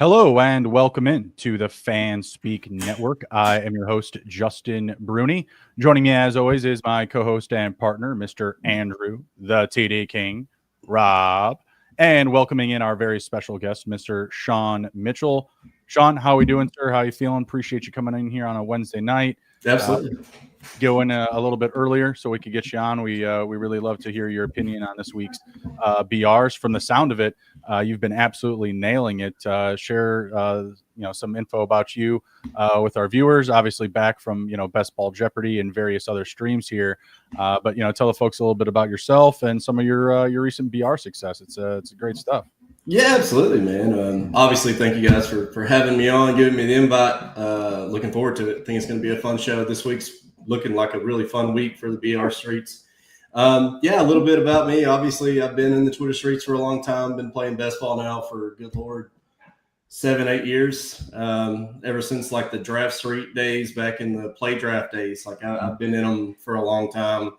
Hello and welcome in to the Fanspeak Network. I am your host, Justin Bruni. Joining me as always is my co-host and partner, Mr. Andrew, the TD King, Rob, and welcoming in our very special guest, Mr. Sean Mitchell. Sean, how are we doing, sir? How are you feeling? Appreciate you coming in here on a Wednesday night. Absolutely. Going a little bit earlier so we could get you on. We really love to hear your opinion on this week's BRs. From the sound of it, you've been absolutely nailing it. Share some info about you with our viewers. Obviously, back from Best Ball Jeopardy and various other streams here. But tell the folks a little bit about yourself and some of your recent BR success. It's great stuff. Yeah, absolutely, man. Obviously, thank you guys for having me on, giving me the invite. Looking forward to it. I think it's going to be a fun show. This week's looking like a really fun week for the BR streets. A little bit about me. Obviously, I've been in the Twitter streets for a long time. Been playing best ball now for, good Lord, 7-8 years. Ever since like the draft street days back in the play draft days. Like I've been in them for a long time.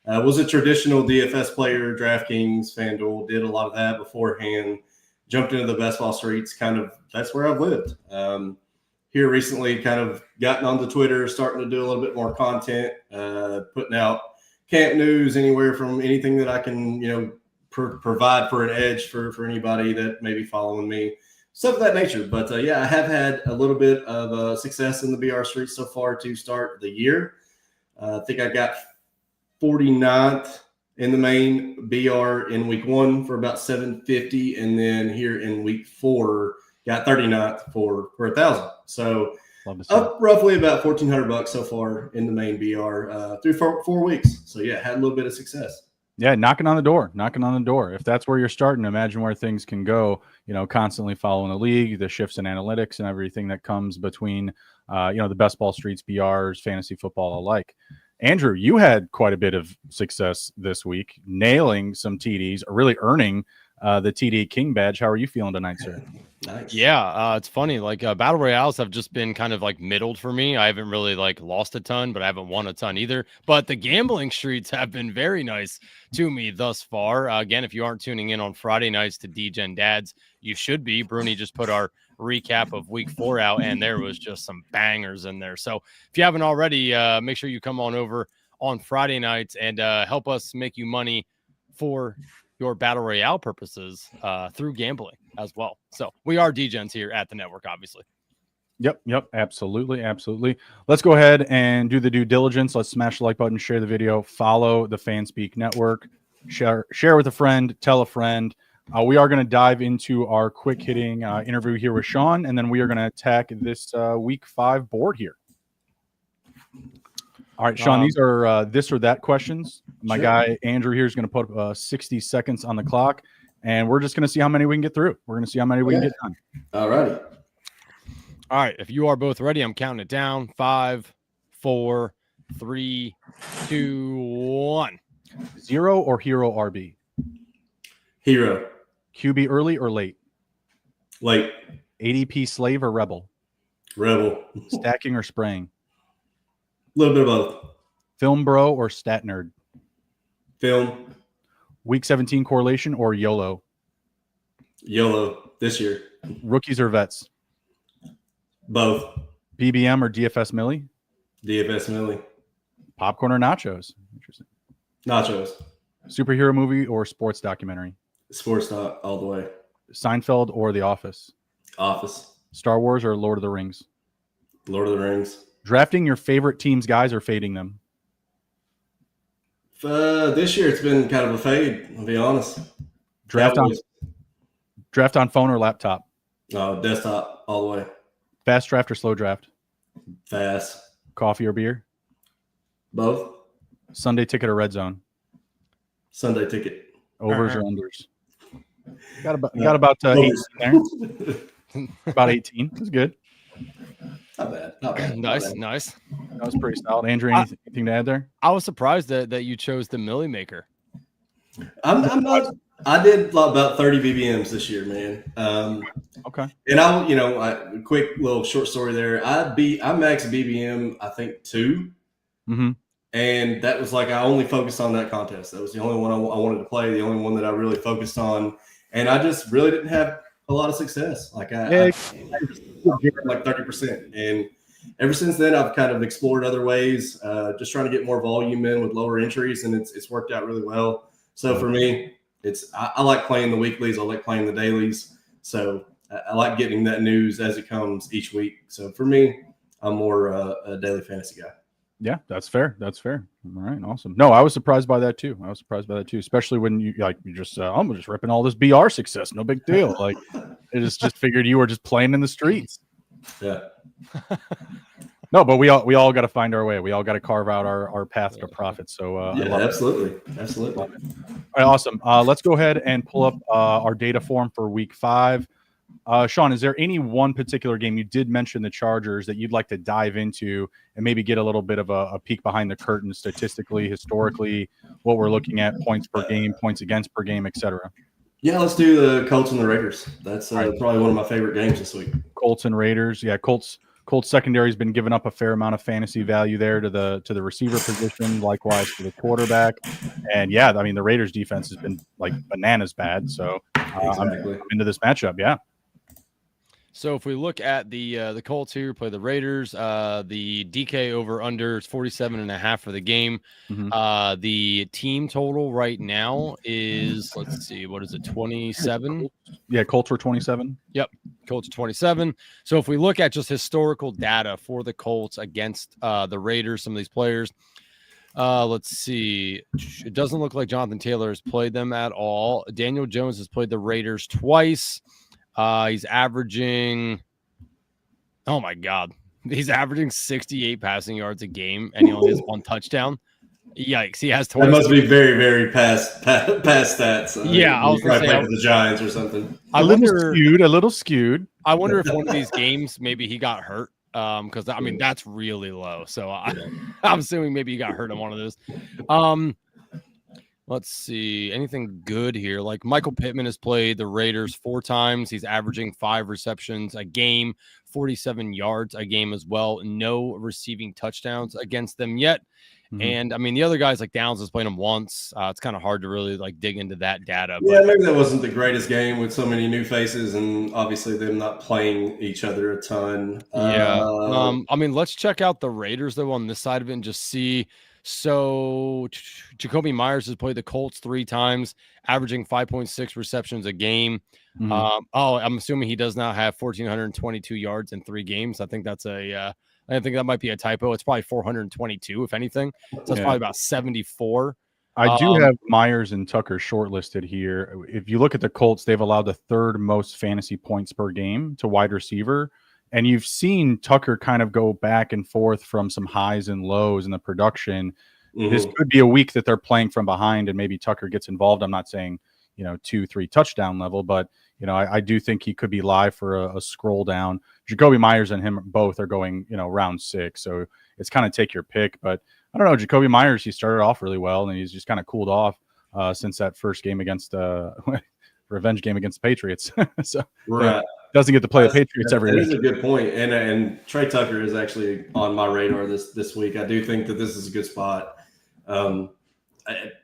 Was a traditional DFS player, DraftKings, FanDuel, did a lot of that beforehand. Jumped into the best ball streets, that's where I've lived. Here recently, kind of gotten onto Twitter, starting to do a little bit more content, putting out camp news, anywhere from anything that I can, provide for an edge for anybody that may be following me, stuff of that nature. But I have had a little bit of success in the BR streets so far to start the year. I think I got 49th in the main BR in week 1 for about 750, and then here in week 4 got 39th for 1,000. So up roughly about $1,400 so far in the main BR through 4 weeks. So had a little bit of success. Yeah, knocking on the door. If that's where you're starting, imagine where things can go. Constantly following the league, the shifts in analytics, and everything that comes between, the best ball streets, BRs, fantasy football alike. Andrew, you had quite a bit of success this week, nailing some TDs, or really earning the TD King badge. How are you feeling tonight, sir? Nice. Yeah, it's funny. Like battle royales have just been kind of like middled for me. I haven't really lost a ton, but I haven't won a ton either. But the gambling streets have been very nice to me thus far. Again, if you aren't tuning in on Friday nights to DGen Dads, you should be. Bruni just put our recap of week 4 out, and there was just some bangers in there. So if you haven't already, make sure you come on over on Friday nights and help us make you money for your battle royale purposes through gambling as well. So we are DGens here at the network, obviously. Yep. Absolutely. Let's go ahead and do the due diligence. Let's smash the like button, share the video, follow the Fanspeak Network, share with a friend, tell a friend. We are going to dive into our quick hitting interview here with Sean, and then we are going to attack this week 5 board here. All right, Sean, these are this or that questions. My guy Andrew here is going to put 60 seconds on the clock, and we're just going to see how many we can get through. We're going to see how many we can get done. All righty. All right, if you are both ready, I'm counting it down. 5, 4, 3, 2, 1. Zero or hero RB? Hero. QB early or late? Late. ADP slave or rebel? Rebel. Stacking or spraying? A little bit of both. Film bro or stat nerd? Film. Week 17 correlation or YOLO? YOLO this year. Rookies or vets? Both. BBM or DFS Millie? DFS Millie. Popcorn or nachos? Interesting. Nachos. Superhero movie or sports documentary? Sports doc all the way. Seinfeld or The Office? Office. Star Wars or Lord of the Rings? Lord of the Rings. Drafting your favorite team's guys or fading them? This year it's been kind of a fade, I'll be honest. Draft on phone or laptop? Desktop all the way. Fast draft or slow draft? Fast. Coffee or beer? Both. Sunday ticket or red zone? Sunday ticket. Overs or unders? Got about 18 there. About 18. That's good. Not bad. Nice. That was pretty solid. Andrew, anything to add there? I was surprised that you chose the Millie Maker. I'm not. I did about 30 BBMs this year, man. Okay. And quick little short story there. I maxed BBM, I think 2. Mm-hmm. And that was I only focused on that contest. That was the only one I wanted to play, the only one that I really focused on. And I just really didn't have a lot of success. Like Yeah. like 30%. And ever since then, I've kind of explored other ways, just trying to get more volume in with lower entries, and it's worked out really well. So for me, I like playing the weeklies. I like playing the dailies. So I like getting that news as it comes each week. So for me, I'm more a daily fantasy guy. Yeah, that's fair. All right, awesome. No, I was surprised by that too. Especially when you just I'm just ripping all this BR success. No big deal. Like I just figured you were just playing in the streets. Yeah. No, but we all got to find our way. We all got to carve out our path to profit. So yeah, absolutely. All right, awesome. Let's go ahead and pull up our data form for week 5. Sean, is there any one particular game, you did mention the Chargers, that you'd like to dive into and maybe get a little bit of a peek behind the curtain statistically, historically, what we're looking at, points per game, points against per game, etc.? Yeah, let's do the Colts and the Raiders. That's probably one of my favorite games this week. Colts and Raiders. Yeah, Colts secondary has been giving up a fair amount of fantasy value there to the receiver position, likewise to the quarterback. And yeah, I mean the Raiders defense has been like bananas bad. So Exactly. I'm into this matchup. Yeah. So if we look at the Colts here, play the Raiders, the DK over under is 47.5 for the game. Mhm. The team total right now is, let's see, what is it, 27? Yeah, Colts were 27. Yep, Colts 27. So if we look at just historical data for the Colts against the Raiders, some of these players, let's see. It doesn't look like Jonathan Taylor has played them at all. Daniel Jones has played the Raiders twice. He's averaging, oh my God, he's averaging 68 passing yards a game, and he only has 1 touchdown. Yikes! He has 20. That must be very, very past stats. Yeah, I was going to say for the Giants or something. A little skewed. I wonder if one of these games maybe he got hurt. Because I mean that's really low. So I'm assuming maybe he got hurt on one of those. Let's see. Anything good here? Like Michael Pittman has played the Raiders 4 times. He's averaging 5 receptions a game, 47 yards a game as well. No receiving touchdowns against them yet. Mm-hmm. And I mean, the other guys like Downs has played them once. It's kind of hard to really like dig into that data. Yeah, maybe that wasn't the greatest game with so many new faces and obviously them not playing each other a ton. Yeah. I mean, let's check out the Raiders though on this side of it and just see. So Jacoby Myers has played the Colts 3 times, averaging 5.6 receptions a game. Mm-hmm. I'm assuming he does not have 1,422 yards in 3 games. I think that's I think that might be a typo. It's probably 422, if anything. So it's probably about 74. I do have Myers and Tucker shortlisted here. If you look at the Colts, they've allowed the 3rd most fantasy points per game to wide receiver. And you've seen Tucker kind of go back and forth from some highs and lows in the production. Mm-hmm. This could be a week that they're playing from behind and maybe Tucker gets involved. I'm not saying, 2-3 touchdown level, but, I do think he could be live for a scroll down. Jacoby Myers and him both are going, round 6. So it's kind of take your pick. But I don't know. Jacoby Myers, he started off really well and he's just kind of cooled off since that first game against revenge game against the Patriots. So right. Doesn't get to play the Patriots every week. That is a good point. And Trey Tucker is actually on my radar this week. I do think that this is a good spot.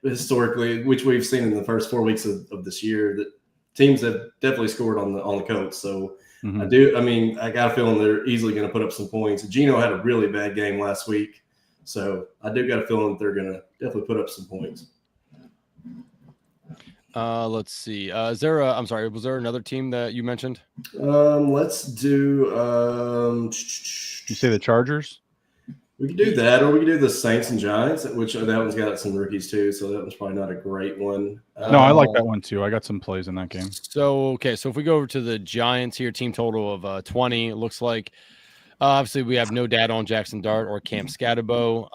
Historically, which we've seen in the first 4 weeks of this year, that teams have definitely scored on the Colts. So mm-hmm. I got a feeling they're easily going to put up some points. Geno had a really bad game last week. So I do got a feeling that they're going to definitely put up some points. Let's see. Was there another team that you mentioned? Let's do you say the Chargers? We could do that, or we could do the Saints and Giants, which that one's got some rookies too, so that one's probably not a great one. No, I like that one too. I got some plays in that game. So if we go over to the Giants here, team total of 20, it looks like obviously we have no data on Jackson Dart or Cam Scatterbo.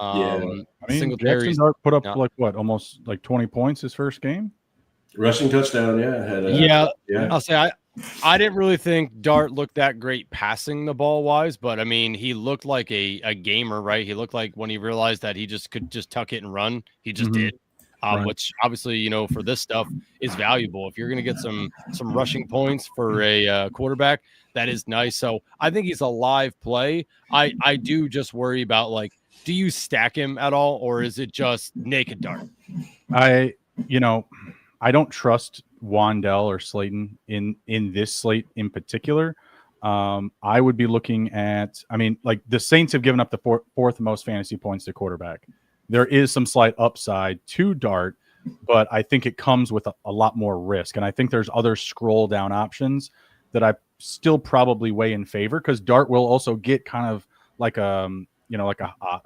Jackson Dart put up almost 20 points his first game. Rushing touchdown, yeah. I'll say I didn't really think Dart looked that great passing the ball wise, but I mean he looked like a gamer, right? He looked like when he realized that he just could just tuck it and run, he just mm-hmm. did. Right. Which obviously, for this stuff is valuable. If you're going to get some rushing points for a quarterback, that is nice. So I think he's a live play. I do just worry about do you stack him at all, or is it just naked Dart? I don't trust Wandell or Slayton in this slate in particular, I would be looking at, I mean, like the Saints have given up the fourth most fantasy points to quarterback. There is some slight upside to Dart, but I think it comes with a lot more risk. And I think there's other scroll down options that I still probably weigh in favor, because Dart will also get kind of like a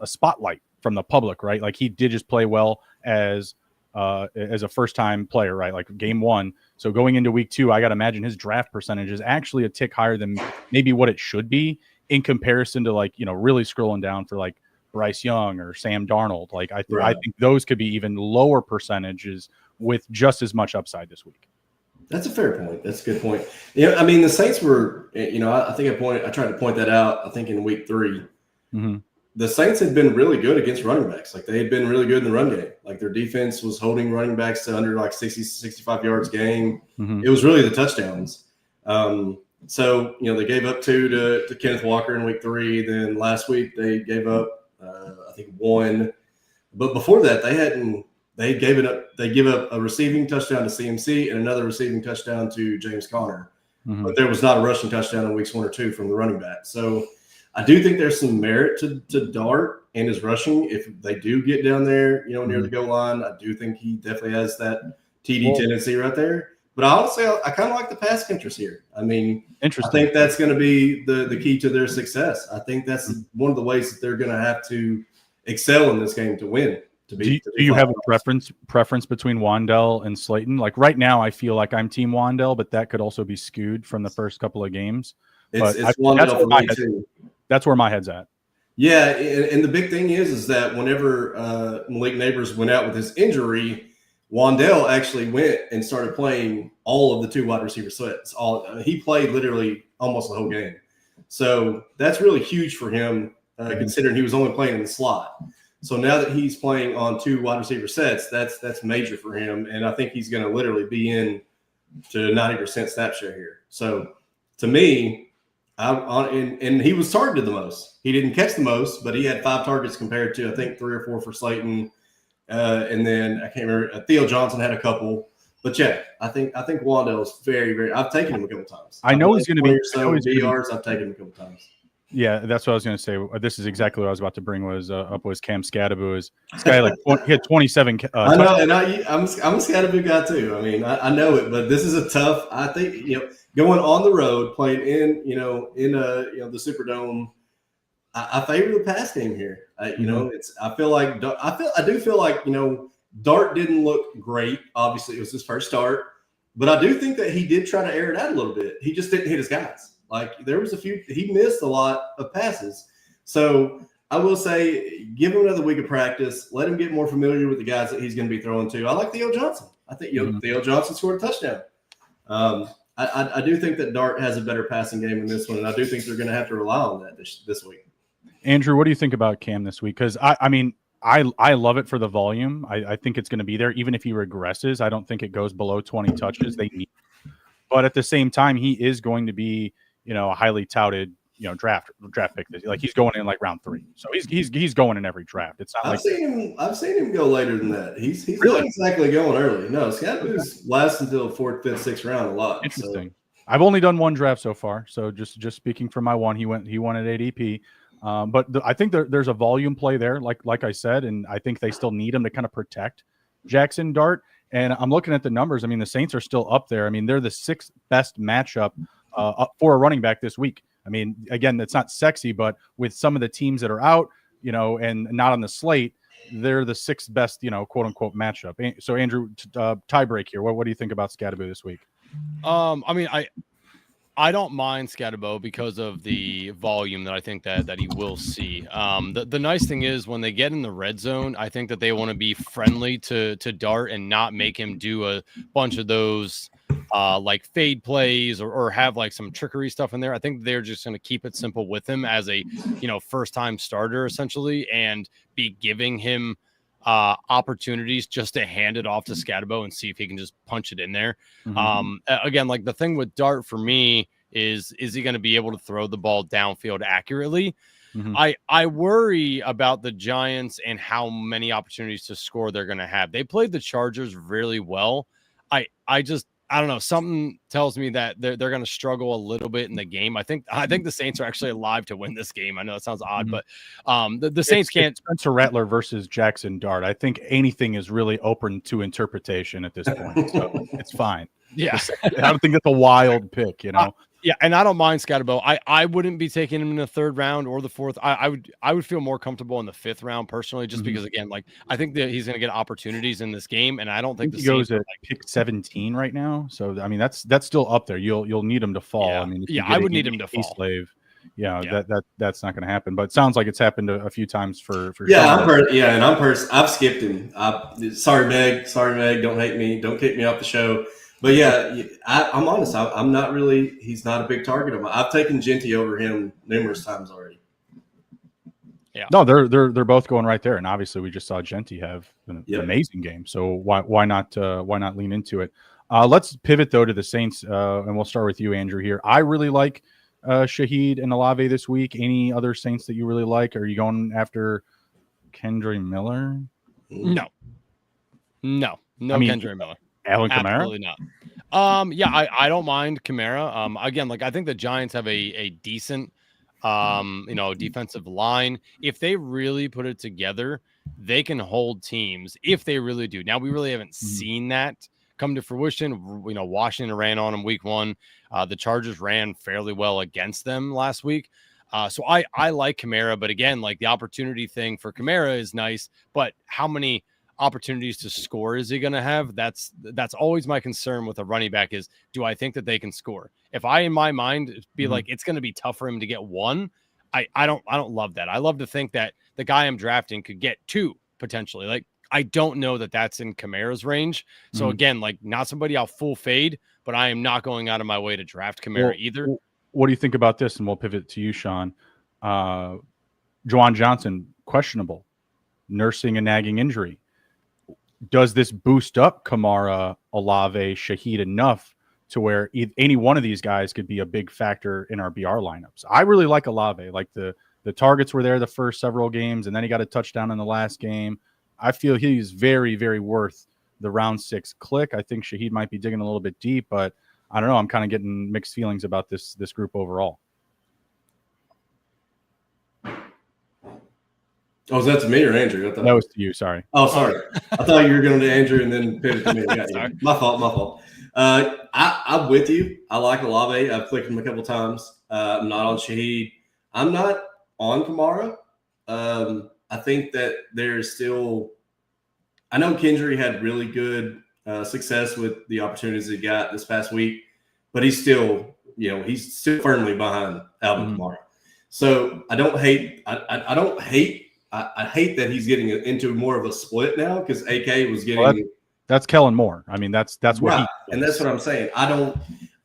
spotlight from the public, right? Like he did just play well as a first-time player, right? Like game one. So going into week 2, I got to imagine his draft percentage is actually a tick higher than maybe what it should be in comparison to, like, really scrolling down for like Bryce Young or Sam Darnold. Like I think those could be even lower percentages with just as much upside this week. That's a fair point. That's a good point. I mean, the Saints were, I think I tried to point that out, I think in week 3. Mm-hmm. The Saints had been really good against running backs. Like they had been really good in the run game. Like their defense was holding running backs to under like 60, 65 yards game. Mm-hmm. It was really the touchdowns. So, they gave up 2 to Kenneth Walker in week 3. Then last week they gave up, I think 1. But before that, they give up a receiving touchdown to CMC and another receiving touchdown to James Conner. Mm-hmm. But there was not a rushing touchdown in weeks 1 or 2 from the running back. So I do think there's some merit to Dart and his rushing. If they do get down there, near the goal line, I do think he definitely has that TD tendency right there. But honestly, I kind of like the pass catchers here. I mean, I think that's going to be the key to their success. I think that's one of the ways that they're going to have to excel in this game to win. Do you have a preference between Wandell and Slayton? Like right now, I feel like I'm team Wandell, but that could also be skewed from the first couple of games. It's Wandell for me too. That's where my head's at. Yeah, and the big thing is that whenever Malik Neighbors went out with his injury, Wandell actually went and started playing all of the 2 wide receiver sets. He played literally almost the whole game. So that's really huge for him, considering he was only playing in the slot. So now that he's playing on 2 wide receiver sets, that's major for him. And I think he's going to literally be in to 90% snap share here. So to me, and he was targeted the most. He didn't catch the most, but he had 5 targets compared to, I think, 3 or 4 for Slayton. And then I can't remember. Theo Johnson had a couple. But yeah, I think Wandell is very, very. I've taken him a couple times. I know he's going to be. I've taken him a couple times. Yeah, that's what I was going to say. This is exactly what I was about to bring was Cam Scadaboo. This guy he had 27. I know, and I'm a Scadaboo guy too. I mean, I know it, but this is a tough. I think going on the road, playing in the Superdome. I favor the pass game here. I do feel like Dart didn't look great. Obviously, it was his first start, but I do think that he did try to air it out a little bit. He just didn't hit his guys. Like there was he missed a lot of passes. So I will say, give him another week of practice. Let him get more familiar with the guys that he's going to be throwing to. I like Theo Johnson. I think Theo Johnson scored a touchdown. I do think that Dart has a better passing game in this one, and I do think they're going to have to rely on that this week. Andrew, what do you think about Cam this week? Because I love it for the volume. I think it's going to be there. Even if he regresses, I don't think it goes below 20 touches. They need, but at the same time, he is going to be a highly touted draft pick. Like he's going in like round 3, so he's going in every draft. It's not I've seen him go later than that. He's really? Not exactly going early. No, Scadaboo's lasts until 4th, 5th, 6th round a lot. Interesting. So. I've only done 1 draft so far, so just speaking for my one, he won at ADP. But I think there's a volume play there, like I said, and I think they still need him to kind of protect Jackson Dart. And I'm looking at the numbers. I mean, the Saints are still up there. I mean, they're the 6th best matchup for a running back this week. I mean, again, it's not sexy, but with some of the teams that are out, and not on the slate, they're the 6th best, quote unquote matchup. So Andrew, tie break here. What do you think about Scadaboo this week? I mean, I don't mind Scadaboo because of the volume that I think that he will see. The nice thing is when they get in the red zone, I think that they want to be friendly to Dart and not make him do a bunch of those like fade plays or have like some trickery stuff in there. I think they're just going to keep it simple with him as a first time starter essentially, and be giving him opportunities just to hand it off to Scadaboo and see if he can just punch it in there. Mm-hmm. Again, like the thing with Dart for me is he going to be able to throw the ball downfield accurately? Mm-hmm. I worry about the Giants and how many opportunities to score they're going to have. They played the Chargers really well. I don't know. Something tells me that they're going to struggle a little bit in the game. I think the Saints are actually alive to win this game. I know it sounds odd, but the Saints can't. Spencer Rattler versus Jackson Dart. I think anything is really open to interpretation at this point, so it's fine. Yeah, I don't think that's a wild pick, you know. Yeah, and I don't mind Scatterbo. I wouldn't be taking him in the third round or the fourth. I would feel more comfortable in the fifth round personally, just because again, like I think that he's going to get opportunities in this game, and I don't think he goes at pick 17 right now. So I mean, that's still up there. You'll need him to fall. Yeah. I mean, I would need him to fall. Slave. That's not going to happen. But it sounds like it's happened a few times for I've skipped him. Sorry, Meg. Don't hate me. Don't kick me off the show. But yeah, I'm honest. I'm not really. He's not a big target of mine. I've taken Genty over him numerous times already. Yeah. No, they're both going right there, and obviously we just saw Genty have an amazing game. So why not lean into it? Let's pivot though to the Saints, and we'll start with you, Andrew. Here, I really like Shaheed and Olave this week. Any other Saints that you really like? Are you going after Kendre Miller? No, Kendre Miller. Alvin Kamara? Absolutely not. I don't mind Kamara. Again, like I think the Giants have a decent, defensive line. If they really put it together, they can hold teams if they really do. Now, we really haven't seen that come to fruition. Washington ran on them week 1. The Chargers ran fairly well against them last week. So I like Kamara, but again, like the opportunity thing for Kamara is nice, but how many opportunities to score is he going to have? That's always my concern with a running back is, do I think that they can score? If I, in my mind, be like, it's going to be tough for him to get 1, I don't love that. I love to think that the guy I'm drafting could get 2 potentially. Like, I don't know that that's in Kamara's range. So again, like not somebody I'll full fade, but I am not going out of my way to draft Kamara either. What do you think about this? And we'll pivot to you, Sean. Juwan Johnson, questionable, nursing a nagging injury. Does this boost up Kamara, Olave, Shaheed enough to where any one of these guys could be a big factor in our BR lineups? I really like Olave. Like the targets were there the first several games, and then he got a touchdown in the last game. I feel he's very, very worth the round 6 click. I think Shaheed might be digging a little bit deep, but I don't know. I'm kind of getting mixed feelings about this group overall. Oh, was that to me or Andrew? That was to you. Sorry. Oh, sorry. I thought you were going to Andrew and then pivot to me. My fault. I'm with you. I like Olave. I've clicked him a couple times. I'm not on Shaheed. I'm not on Kamara. I think that there's still – I know Kendre had really good success with the opportunities he got this past week, but he's still firmly behind Alvin Kamara. So I don't hate I hate that he's getting into more of a split now because AK was getting. Well, that's Kellen Moore. I mean, that's what and that's what I'm saying.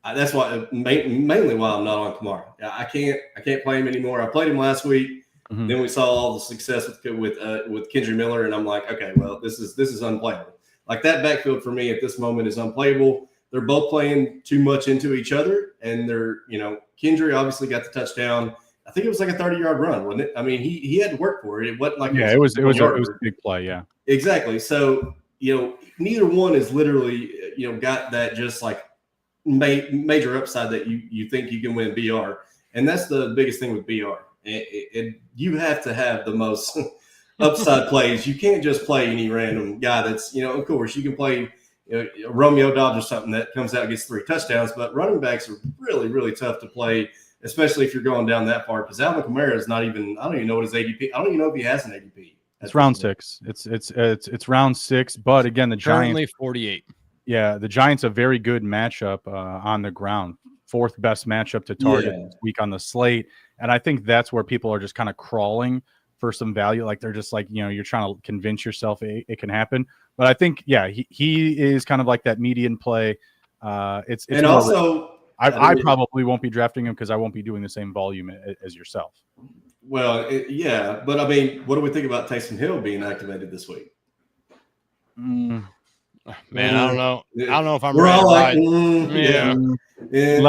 That's why mainly why I'm not on Kamara. I can't play him anymore. I played him last week. Then we saw all the success with Kendre Miller, and I'm like, okay, well, this is unplayable. Like that backfield for me at this moment is unplayable. They're both playing too much into each other, and Kendre obviously got the touchdown. I think it was like a 30-yard run, wasn't it? I mean, he had to work for it. It wasn't like it was a big play, yeah. Exactly. So neither one is literally got that just like major upside that you think you can win BR, and that's the biggest thing with BR. You have to have the most upside plays. You can't just play any random guy that's of course you can play Romeo Dobbs or something that comes out and gets 3 touchdowns, but running backs are really, really tough to play, especially if you're going down that far, because Alvin Kamara is not even – I don't even know what his ADP – I don't even know if he has an ADP. It's round 6. It's round 6, but again, the Giants – currently 48. Yeah, the Giants a very good matchup on the ground. 4th best matchup to target this week on the slate. And I think that's where people are just kind of crawling for some value. Like they're just like, you're trying to convince yourself it can happen. But I think, he is kind of like that median play. It's and also – I probably won't be drafting him because I won't be doing the same volume as yourself. Well, but I mean, what do we think about Taysom Hill being activated this week? Man, I don't know. I don't know if I'm. We're all like, Let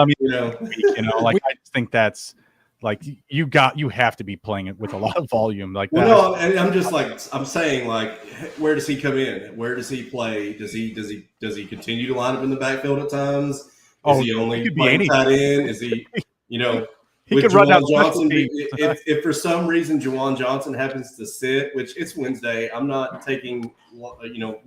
me, I just think that's Like you have to be playing it with a lot of volume like that. Well, no, and I'm saying like, where does he come in? Where does he play? Does he continue to line up in the backfield at times? Is he only playing tight end? Is he, he with could run Juwan down Johnson? If for some reason Juwan Johnson happens to sit, which it's Wednesday, I'm not taking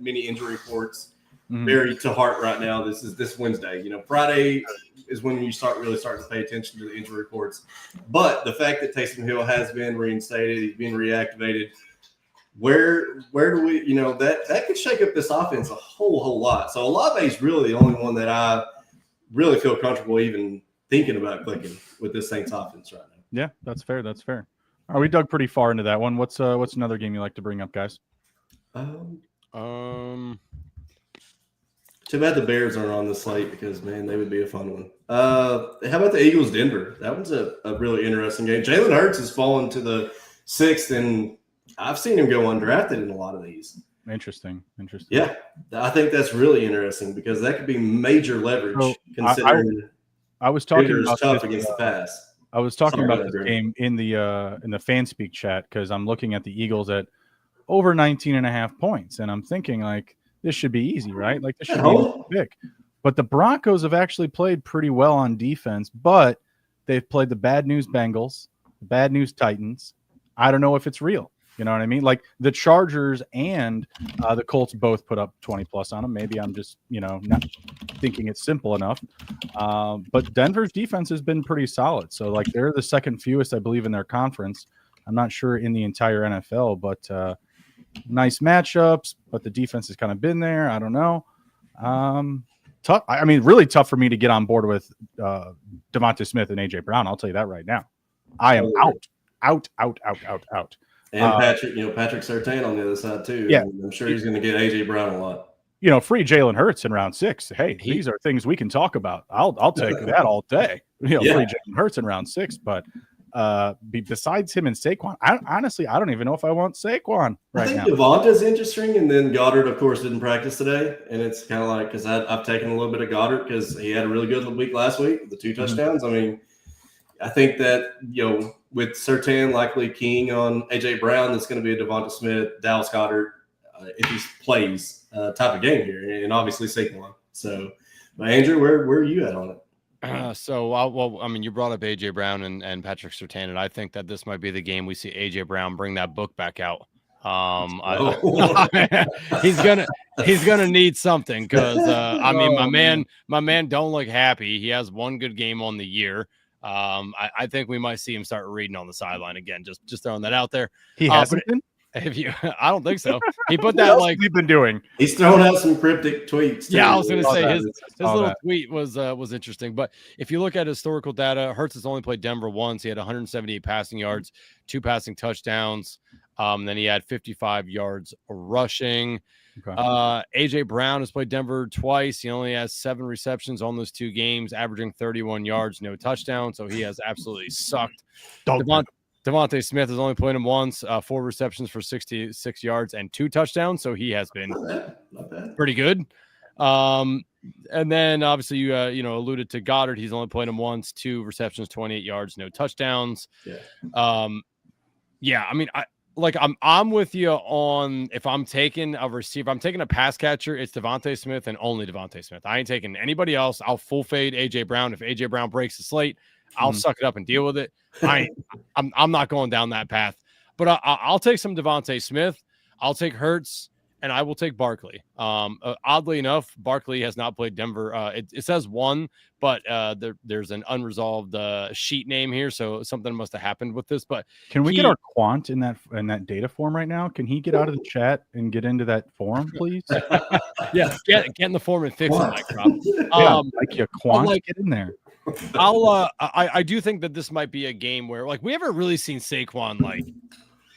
many injury reports very to heart right now. This Wednesday. Friday is when you starting to pay attention to the injury reports. But the fact that Taysom Hill has been reinstated, he's been reactivated. Where do we, that could shake up this offense a whole lot. So Olave is really the only one that I really feel comfortable even thinking about clicking with this Saints offense right now. Yeah, that's fair. All right, we dug pretty far into that one. What's another game you like to bring up, guys? Too bad the Bears aren't on the slate because, man, they would be a fun one. How about the Eagles-Denver? That one's a really interesting game. Jalen Hurts has fallen to the 6th, and I've seen him go undrafted in a lot of these. Interesting. Yeah, I think that's really interesting because that could be major leverage considering I was talking about tough against the pass. I was talking about this game in the Fanspeak chat because I'm looking at the Eagles at over 19.5 points, and I'm thinking like, this should be easy, right? Like this should be big. But the Broncos have actually played pretty well on defense, but they've played the bad news Bengals, the bad news Titans. I don't know if it's real. You know what I mean? Like the Chargers and the Colts both put up 20 plus on them. Maybe I'm just, not thinking it's simple enough. But Denver's defense has been pretty solid. So like they're the second fewest, I believe, in their conference. I'm not sure in the entire NFL, but nice matchups, but the defense has kind of been there. I don't know. Tough. I mean, really tough for me to get on board with Devonta Smith and AJ Brown. I'll tell you that right now. I am out. And Patrick Surtain on the other side too. Yeah, I'm sure he's going to get AJ Brown a lot. Free Jalen Hurts in round 6. Hey, these are things we can talk about. I'll take that all day. Free Jalen Hurts in round 6, but besides him and Saquon, honestly, I don't even know if I want Saquon right now. I think Devonta's interesting, and then Goddard, of course, didn't practice today, and it's kind of like because I've taken a little bit of Goddard because he had a really good week last week, the 2 touchdowns. I mean, I think that with Surtain likely keying on AJ Brown, that's going to be a Devonta Smith, Dallas Goddard, if he plays type of game here, and obviously Saquon. So, Andrew, where are you at on it? You brought up AJ Brown and Patrick Surtain, and I think that this might be the game we see AJ Brown bring that book back out. He's gonna need something because my man don't look happy. He has one good game on the year. I think we might see him start reading on the sideline again. Just throwing that out there. He hasn't been. I don't think so. He put that like we've been doing. He's throwing out some cryptic tweets. Yeah, I was going to say his little tweet was interesting. But if you look at historical data, Hurts has only played Denver once. He had 178 passing yards, 2 passing touchdowns. Then he had 55 yards rushing. Okay. AJ Brown has played Denver twice. He only has 7 receptions on those 2 games, averaging 31 yards, no touchdown. So he has absolutely sucked. Devonta Smith has only played him once, 4 receptions for 66 yards and 2 touchdowns. So he has been not bad. Pretty good. And then obviously you alluded to Goddard. He's only played him once, 2 receptions, 28 yards, no touchdowns. Yeah. I mean, I'm with you on if I'm taking a receiver, I'm taking a pass catcher, it's Devonta Smith and only Devonta Smith. I ain't taking anybody else. I'll full fade AJ Brown. If AJ Brown breaks the slate, I'll suck it up and deal with it. I'm not going down that path. But I'll take some Devonta Smith. I'll take Hurts, and I will take Barkley. Oddly enough, Barkley has not played Denver. It says 1, but there's an unresolved sheet name here, so something must have happened with this. But can we get our quant in that data form right now? Can he get out of the chat and get into that forum, please? Yeah, get in the form and fix it, Mike Rob. Quant, get in there. I do think that this might be a game where we haven't really seen Saquon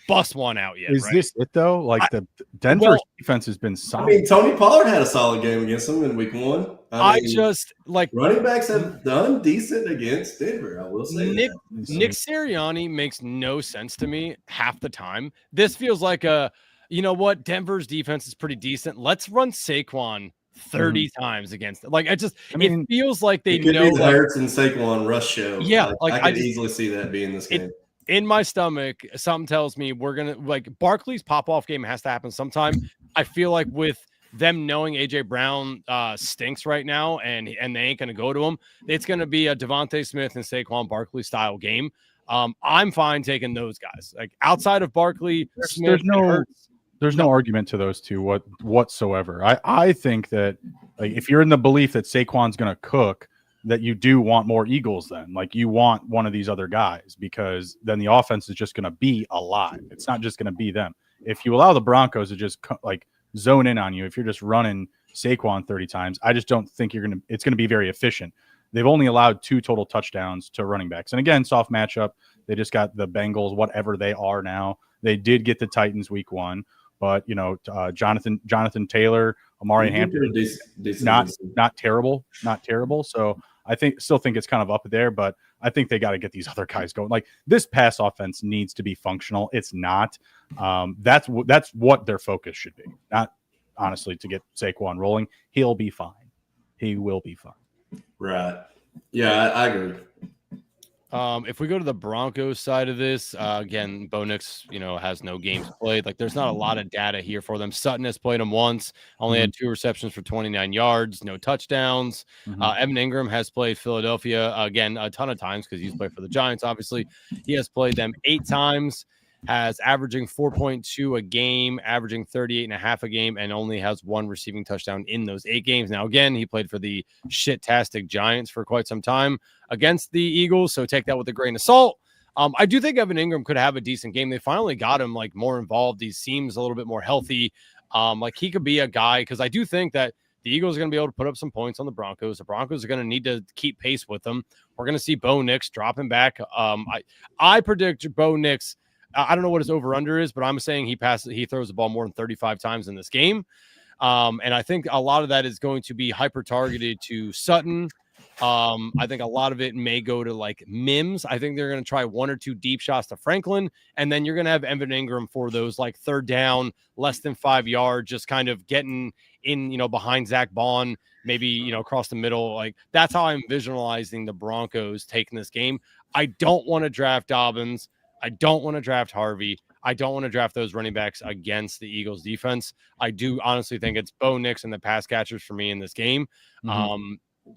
bust one out yet. Is this it though? The Denver's defense has been solid. I mean, Tony Pollard had a solid game against them in week 1. Running backs have done decent against Denver. I will say Nick Sirianni makes no sense to me half the time. This feels like Denver's defense is pretty decent. Let's run Saquon 30 times against it. Like mean, it feels like they it could know be the Hurts and Saquon rush show. Yeah, I could easily see that being this game. In my stomach, something tells me we're gonna Barkley's pop-off game has to happen sometime. I feel like with them knowing AJ Brown stinks right now and they ain't gonna go to him, it's gonna be a Devontae Smith and Saquon Barkley style game. I'm fine taking those guys. Like outside of Barkley, Smith, there's no argument to those two whatsoever. I think that like if you're in the belief that Saquon's going to cook, that you do want more Eagles then. Like you want one of these other guys because then the offense is just going to be alive. It's not just going to be them. If you allow the Broncos to just like zone in on you, if you're just running Saquon 30 times, I just don't think it's going to be very efficient. They've only allowed 2 total touchdowns to running backs. And again, soft matchup. They just got the Bengals, whatever they are now. They did get the Titans week 1, but Jonathan Taylor, Amari Hampton, not terrible. So I still think it's kind of up there, but I think they got to get these other guys going. Like this pass offense needs to be functional. It's not. That's what their focus should be. Not honestly to get Saquon rolling. He'll be fine. He will be fine. Right. Yeah, I agree. If we go to the Broncos side of this, again, Bo Nix, has no games played. Like, there's not a lot of data here for them. Sutton has played him once, only had 2 receptions for 29 yards, no touchdowns. Evan Ingram has played Philadelphia, again, a ton of times because he's played for the Giants, obviously. He has played them 8 times, has averaging 4.2 a game, averaging 38.5 a game, and only has 1 receiving touchdown in those 8 games. Now, again, he played for the shit-tastic Giants for quite some time against the Eagles, so take that with a grain of salt. I do think Evan Ingram could have a decent game. They finally got him more involved. He seems a little bit more healthy. He could be a guy because I do think that the Eagles are going to be able to put up some points on the Broncos. The Broncos are going to need to keep pace with them. We're going to see Bo Nix dropping back. I predict Bo Nix. I don't know what his over-under is, but I'm saying he throws the ball more than 35 times in this game. And I think a lot of that is going to be hyper-targeted to Sutton. I think a lot of it may go to Mims. I think they're going to try 1 or 2 deep shots to Franklin, and then you're going to have Evan Ingram for those third down, less than 5 yards, just kind of getting in, behind Zach Bond, maybe, across the middle. That's how I'm visualizing the Broncos taking this game. I don't want to draft Dobbins. I don't want to draft Harvey. I don't want to draft those running backs against the Eagles defense. I do honestly think it's Bo Nix and the pass catchers for me in this game.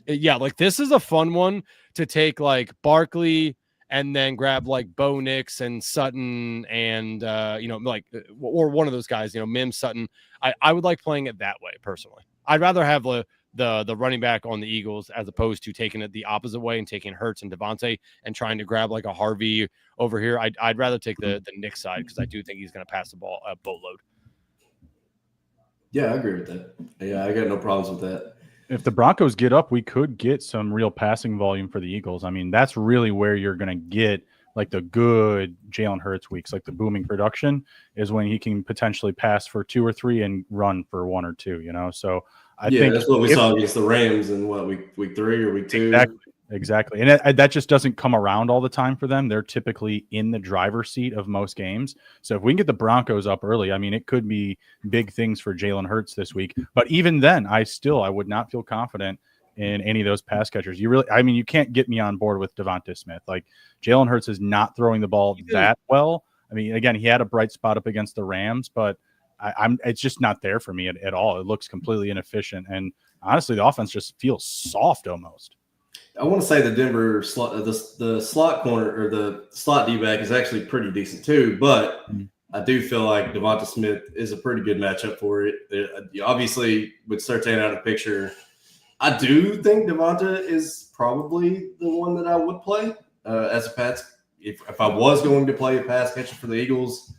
This is a fun one to take Barkley and then grab Bo Nix and Sutton and, or one of those guys, Mims, Sutton. I would like playing it that way personally. I'd rather have the running back on the Eagles as opposed to taking it the opposite way and taking Hurts and Devontae and trying to grab a Harvey over here. I'd rather take the Nick side because I do think he's going to pass the ball a boatload. Yeah, I agree with that. Yeah, I got no problems with that. If the Broncos get up, we could get some real passing volume for the Eagles. I mean, that's really where you're going to get the good Jalen Hurts weeks, the booming production is when he can potentially pass for 2 or 3 and run for 1 or 2, So I think that's what we saw against the Rams in week 3 or week 2. Exactly. And that just doesn't come around all the time for them. They're typically in the driver's seat of most games. So if we can get the Broncos up early, I mean, it could be big things for Jalen Hurts this week. But even then, I would not feel confident in any of those pass catchers. You can't get me on board with Devontae Smith. Jalen Hurts is not throwing the ball that well. I mean, again, he had a bright spot up against the Rams, but it's just not there for me at all. It looks completely inefficient. And honestly, the offense just feels soft almost. I want to say the Denver slot, the slot corner or the slot D-back is actually pretty decent too, but I do feel like Devonta Smith is a pretty good matchup for it. Obviously, with Surtain out of the picture, I do think Devonta is probably the one that I would play as a pass. If I was going to play a pass catcher for the Eagles,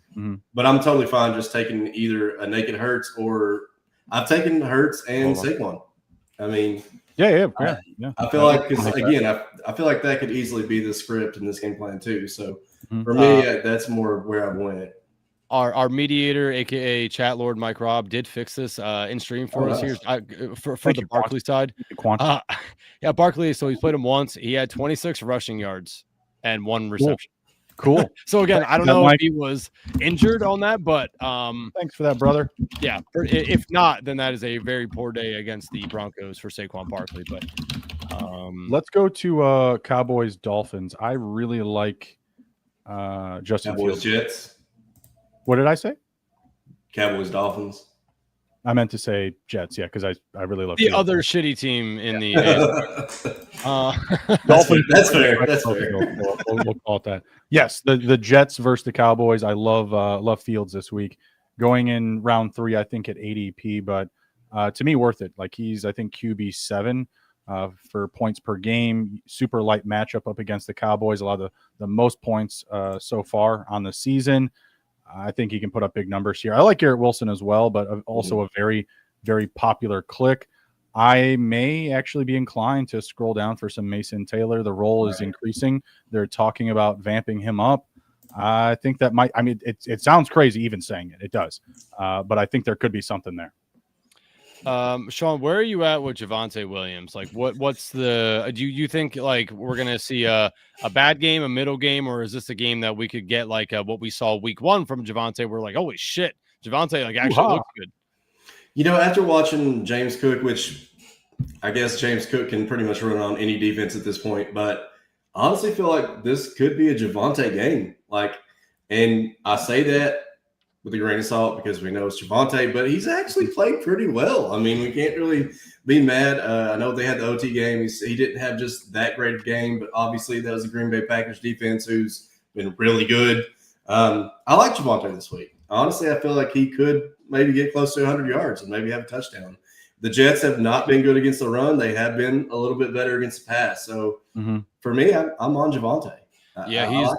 but I'm totally fine just taking either a naked Hurts or I've taken Hurts and Saquon. I mean, yeah. I feel like because again, I feel like that could easily be the script in this game plan too. So for me, that's more where I went. Our mediator, aka Chat Lord Mike Robb, did fix this in stream for us here for the Barkley side. Barkley. So he's played him once. He had 26 rushing yards and 1 reception. Cool. So again, I don't That know might- if he was injured on that, but Thanks for that, brother. yeah. If not, then that is a very poor day against the Broncos for Saquon Barkley. But Let's go to Cowboys Dolphins. I really like Justin Cowboys Fields. Jets. What did I say? Cowboys Dolphins. I meant to say Jets, yeah, because I really love the Fields. other shitty team in the Dolphins. That's fair. That's fair. We'll call it that. Yes, the Jets versus the Cowboys. I love Fields this week. Going in round 3, I think at ADP, but to me worth it. Like he's I think QB7 for points per game. Super light matchup up against the Cowboys. A lot of the most points so far on the season. I think he can put up big numbers here. I like Garrett Wilson as well, but also a very, very popular click. I may actually be inclined to scroll down for some Mason Taylor. The role is increasing. They're talking about vamping him up. I think that might, I mean, it sounds crazy even saying it. It does. But I think there could be something there. Sean, where are you at with Javonte Williams? Like what's the do you think like we're gonna see a bad game, a middle game, or is this a game that we could get like what we saw week 1 from Javonte? We're like, holy shit, Javonte like actually looks good. You know, after watching James Cook, which I guess James Cook can pretty much run on any defense at this point, but I honestly feel like this could be a Javonte game. Like, and I say that with a grain of salt because we know it's Javonte, but he's actually played pretty well. I mean, we can't really be mad. I know they had the OT game. He didn't have just that great of a game, but obviously that was the Green Bay Packers defense who's been really good. I like Javonte this week. Honestly, I feel like he could maybe get close to 100 yards and maybe have a touchdown. The Jets have not been good against the run. They have been a little bit better against the pass. So for me, I'm on Javonte. Yeah,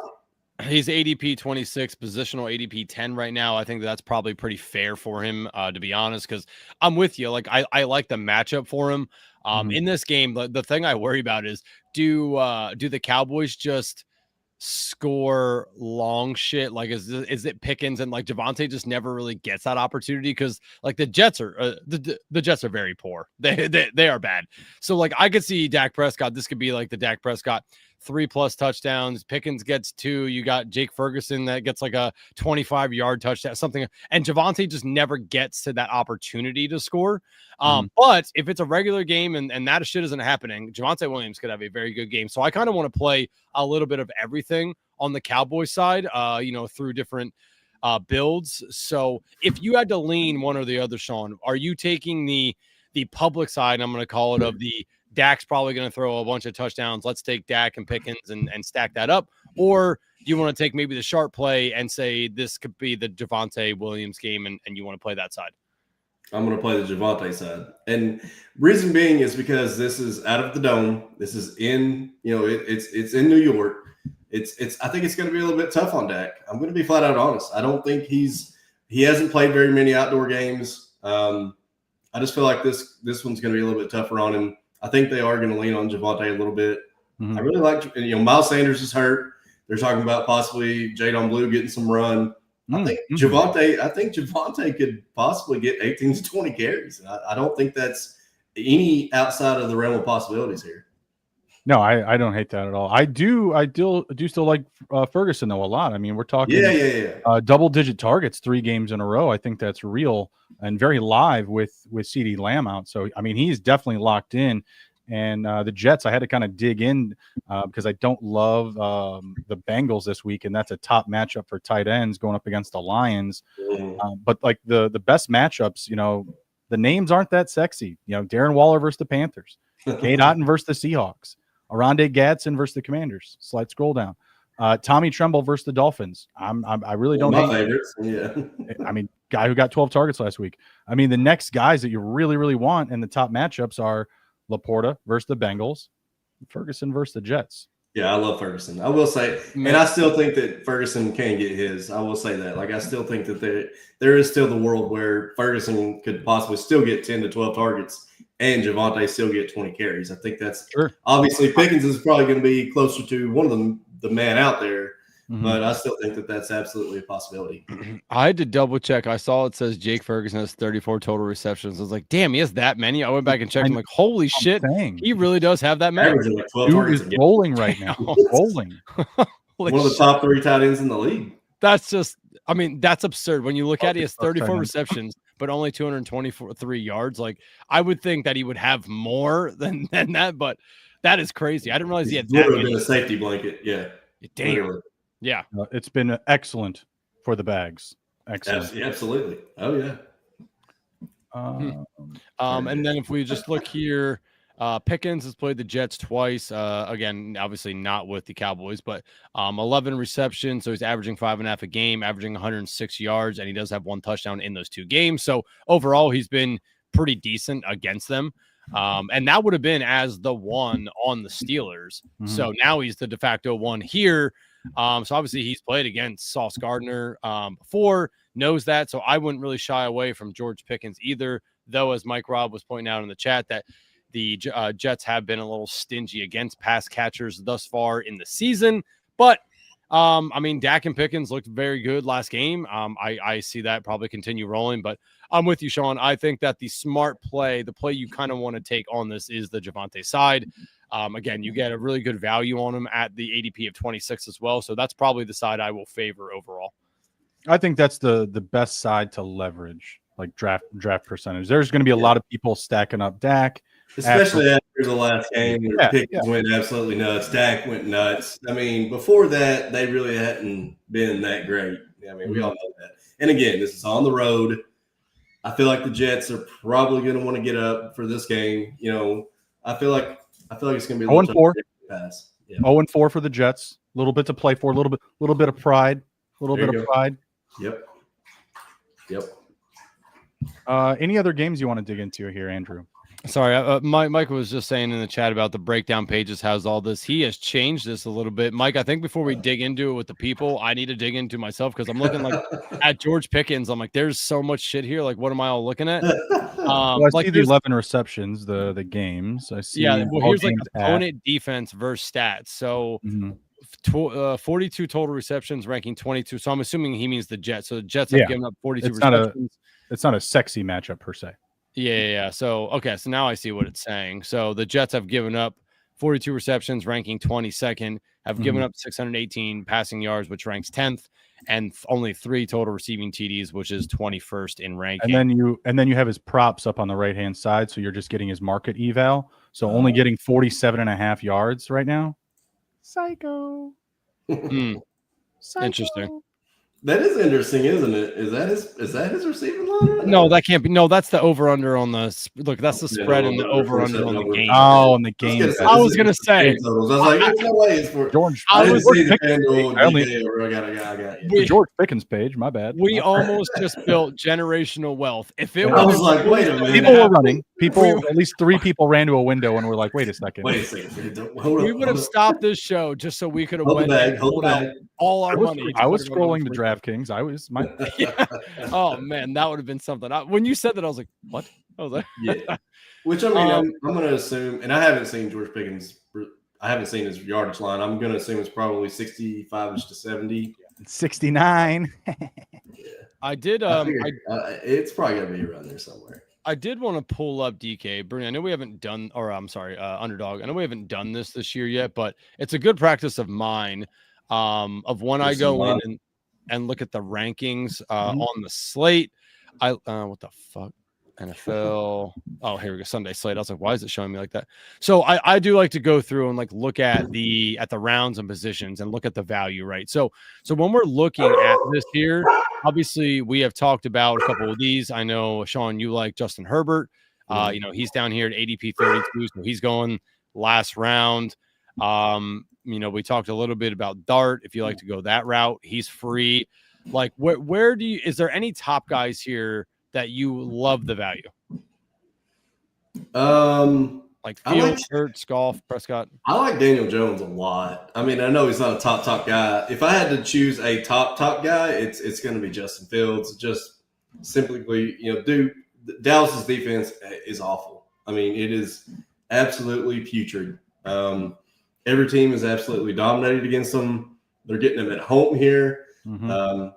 he's ADP 26, positional ADP 10 right now. I think that's probably pretty fair for him, to be honest, because I'm with you. Like I like the matchup for him. In this game, the thing I worry about is do the Cowboys just score long shit? Like is it Pickens and like Javonte just never really gets that opportunity because like the Jets are the Jets are very poor. They are bad. So like I could see Dak Prescott. This could be like the Dak Prescott 3+ touchdowns. Pickens gets 2. You got Jake Ferguson that gets like a 25-yard touchdown, something. And Javonte just never gets to that opportunity to score. But if it's a regular game and that shit isn't happening, Javonte Williams could have a very good game. So I kind of want to play a little bit of everything on the Cowboys side, through different builds. So if you had to lean one or the other, Sean, are you taking the public side, I'm going to call it, of the Dak's probably going to throw a bunch of touchdowns. Let's take Dak and Pickens and stack that up. Or do you want to take maybe the sharp play and say this could be the Javonte Williams game and you want to play that side? I'm going to play the Javonte side. And reason being is because this is out of the dome. This is in, it's in New York. I think it's going to be a little bit tough on Dak. I'm going to be flat out honest. I don't think he hasn't played very many outdoor games. I just feel like this one's going to be a little bit tougher on him. I think they are going to lean on Javonte a little bit. I really like, Miles Sanders is hurt. They're talking about possibly Jadon Blue getting some run. I think Javonte could possibly get 18 to 20 carries. I don't think that's any outside of the realm of possibilities here. No, I don't hate that at all. I do still like Ferguson though a lot. I mean, we're talking double-digit targets 3 games in a row. I think that's real and very live with CeeDee Lamb out. So I mean, he's definitely locked in. And the Jets, I had to kind of dig in because I don't love the Bengals this week, and that's a top matchup for tight ends going up against the Lions. But like the best matchups, the names aren't that sexy. Darren Waller versus the Panthers, Cade Otton versus the Seahawks, Oronde Gadsden versus the Commanders. Slight scroll down. Tommy Tremble versus the Dolphins. I really don't hate favorites. Yeah. I mean, guy who got 12 targets last week. I mean, the next guys that you really, really want in the top matchups are Laporta versus the Bengals, Ferguson versus the Jets. Yeah, I love Ferguson. I will say, and I still think that Ferguson can get his. I will say that. Like, I still think that there is still the world where Ferguson could possibly still get 10 to 12 targets and Javonte still get 20 carries. I think that's obviously Pickens is probably going to be closer to one of the man out there. But I still think that that's absolutely a possibility. I had to double check. I saw it says Jake Ferguson has 34 total receptions. I was like, damn, he has that many. I went back and checked. I'm like, holy shit, he really does have that many. Like 12 Dude is rolling right now. Rolling. One of the top 3 tight ends in the league. That's just, I mean, that's absurd. When you look at it, he has 34 him. receptions, but only 223 yards. Like, I would think that he would have more than that, but that is crazy. I didn't realize he had that Literally many. been a safety blanket. Yeah. Damn. Literally. Yeah. It's been excellent for the bags. Excellent. Absolutely. Oh, yeah. And then if we just look here, Pickens has played the Jets twice. Again, obviously not with the Cowboys, but 11 receptions. So he's averaging 5.5 a game, averaging 106 yards, and he does have 1 touchdown in those 2 games. So overall, he's been pretty decent against them. And that would have been as the 1 on the Steelers. Mm-hmm. So now he's the de facto 1 here. So obviously he's played against Sauce Gardner before, knows that. So I wouldn't really shy away from George Pickens either, though, as Mike Robb was pointing out in the chat, that the Jets have been a little stingy against pass catchers thus far in the season. But, I mean, Dak and Pickens looked very good last game. I see that probably continue rolling. But I'm with you, Sean. I think that the smart play, the play you kind of want to take on this is the Javonte side. Again, you get a really good value on him at the ADP of 26 as well. So that's probably the side I will favor overall. I think that's the best side to leverage, like draft percentage. There's going to be a lot of people stacking up Dak. Especially after the last game where Pickens went absolutely nuts. Dak went nuts. I mean, before that, they really hadn't been that great. I mean, we all know that. And again, this is on the road. I feel like the Jets are probably going to want to get up for this game. You know, I feel like it's going to be a 0-4 pass. Yeah. 0-4 for the Jets. A little bit to play for. A little bit of pride. Yep. Any other games you want to dig into here, Andrew? Sorry, Mike was just saying in the chat about the breakdown pages has all this. He has changed this a little bit. Mike, I think before we dig into it with the people, I need to dig into myself because I'm looking like at George Pickens. I'm like, there's so much shit here. Like, what am I all looking at? I see the 11 receptions, the games. I see. Yeah, well, here's like opponent defense versus stats. So 42 total receptions, ranking 22. So I'm assuming he means the Jets. So the Jets have given up 42 receptions. It's not a sexy matchup per se. Yeah. So, okay. So now I see what it's saying. So the Jets have given up 42 receptions, ranking 22nd, have given up 618 passing yards, which ranks 10th, and only 3 total receiving TDs, which is 21st in ranking. And then you have his props up on the right-hand side. So you're just getting his market eval. So only getting 47.5 yards right now. Psycho. Interesting. That is interesting, isn't it? Is that his receiving line? Right no, that can't be. No, that's the over under on the look. That's the spread and the over under on the game. Oh, on the game. I was gonna say. I was like, there's no way it's for George. I didn't see the FanDuel George Pickens page. My bad. We almost just built generational wealth. If it I was like, wait a minute. People were running. At least 3 people ran to a window and were like, wait a second. Wait a second. We would have stopped this show just so we could have went and pulled out all our money. I was scrolling the DraftKings. Oh man, that would have been something. When you said that, I was like, "What?" I was like, "Yeah." Which I mean, I'm going to assume, and I haven't seen George Pickens. I haven't seen his yardage line. I'm going to assume it's probably 65ish to 70, 69. I did. It's probably going to be around there somewhere. I did want to pull up DK Bruni. I know we haven't done, or I'm sorry, Underdog. I know we haven't done this year yet, but it's a good practice of mine. Of when I go in and look at the rankings on the slate. What the fuck? NFL. Oh, here we go. Sunday slate. I was like, why is it showing me like that? So I do like to go through and like look at the rounds and positions and look at the value, right? So when we're looking at this here, obviously we have talked about a couple of these. I know, Sean, you like Justin Herbert. He's down here at ADP 32, so he's going last round. We talked a little bit about Dart. If you like to go that route, he's free. Like, where is there any top guys here that you love the value? Like Fields, Hurts, Goff, Prescott. I like Daniel Jones a lot. I mean, I know he's not a top guy. If I had to choose a top guy, it's going to be Justin Fields. Just simply, Dallas's defense is awful. I mean, it is absolutely putrid. Every team is absolutely dominated against them. They're getting them at home here. I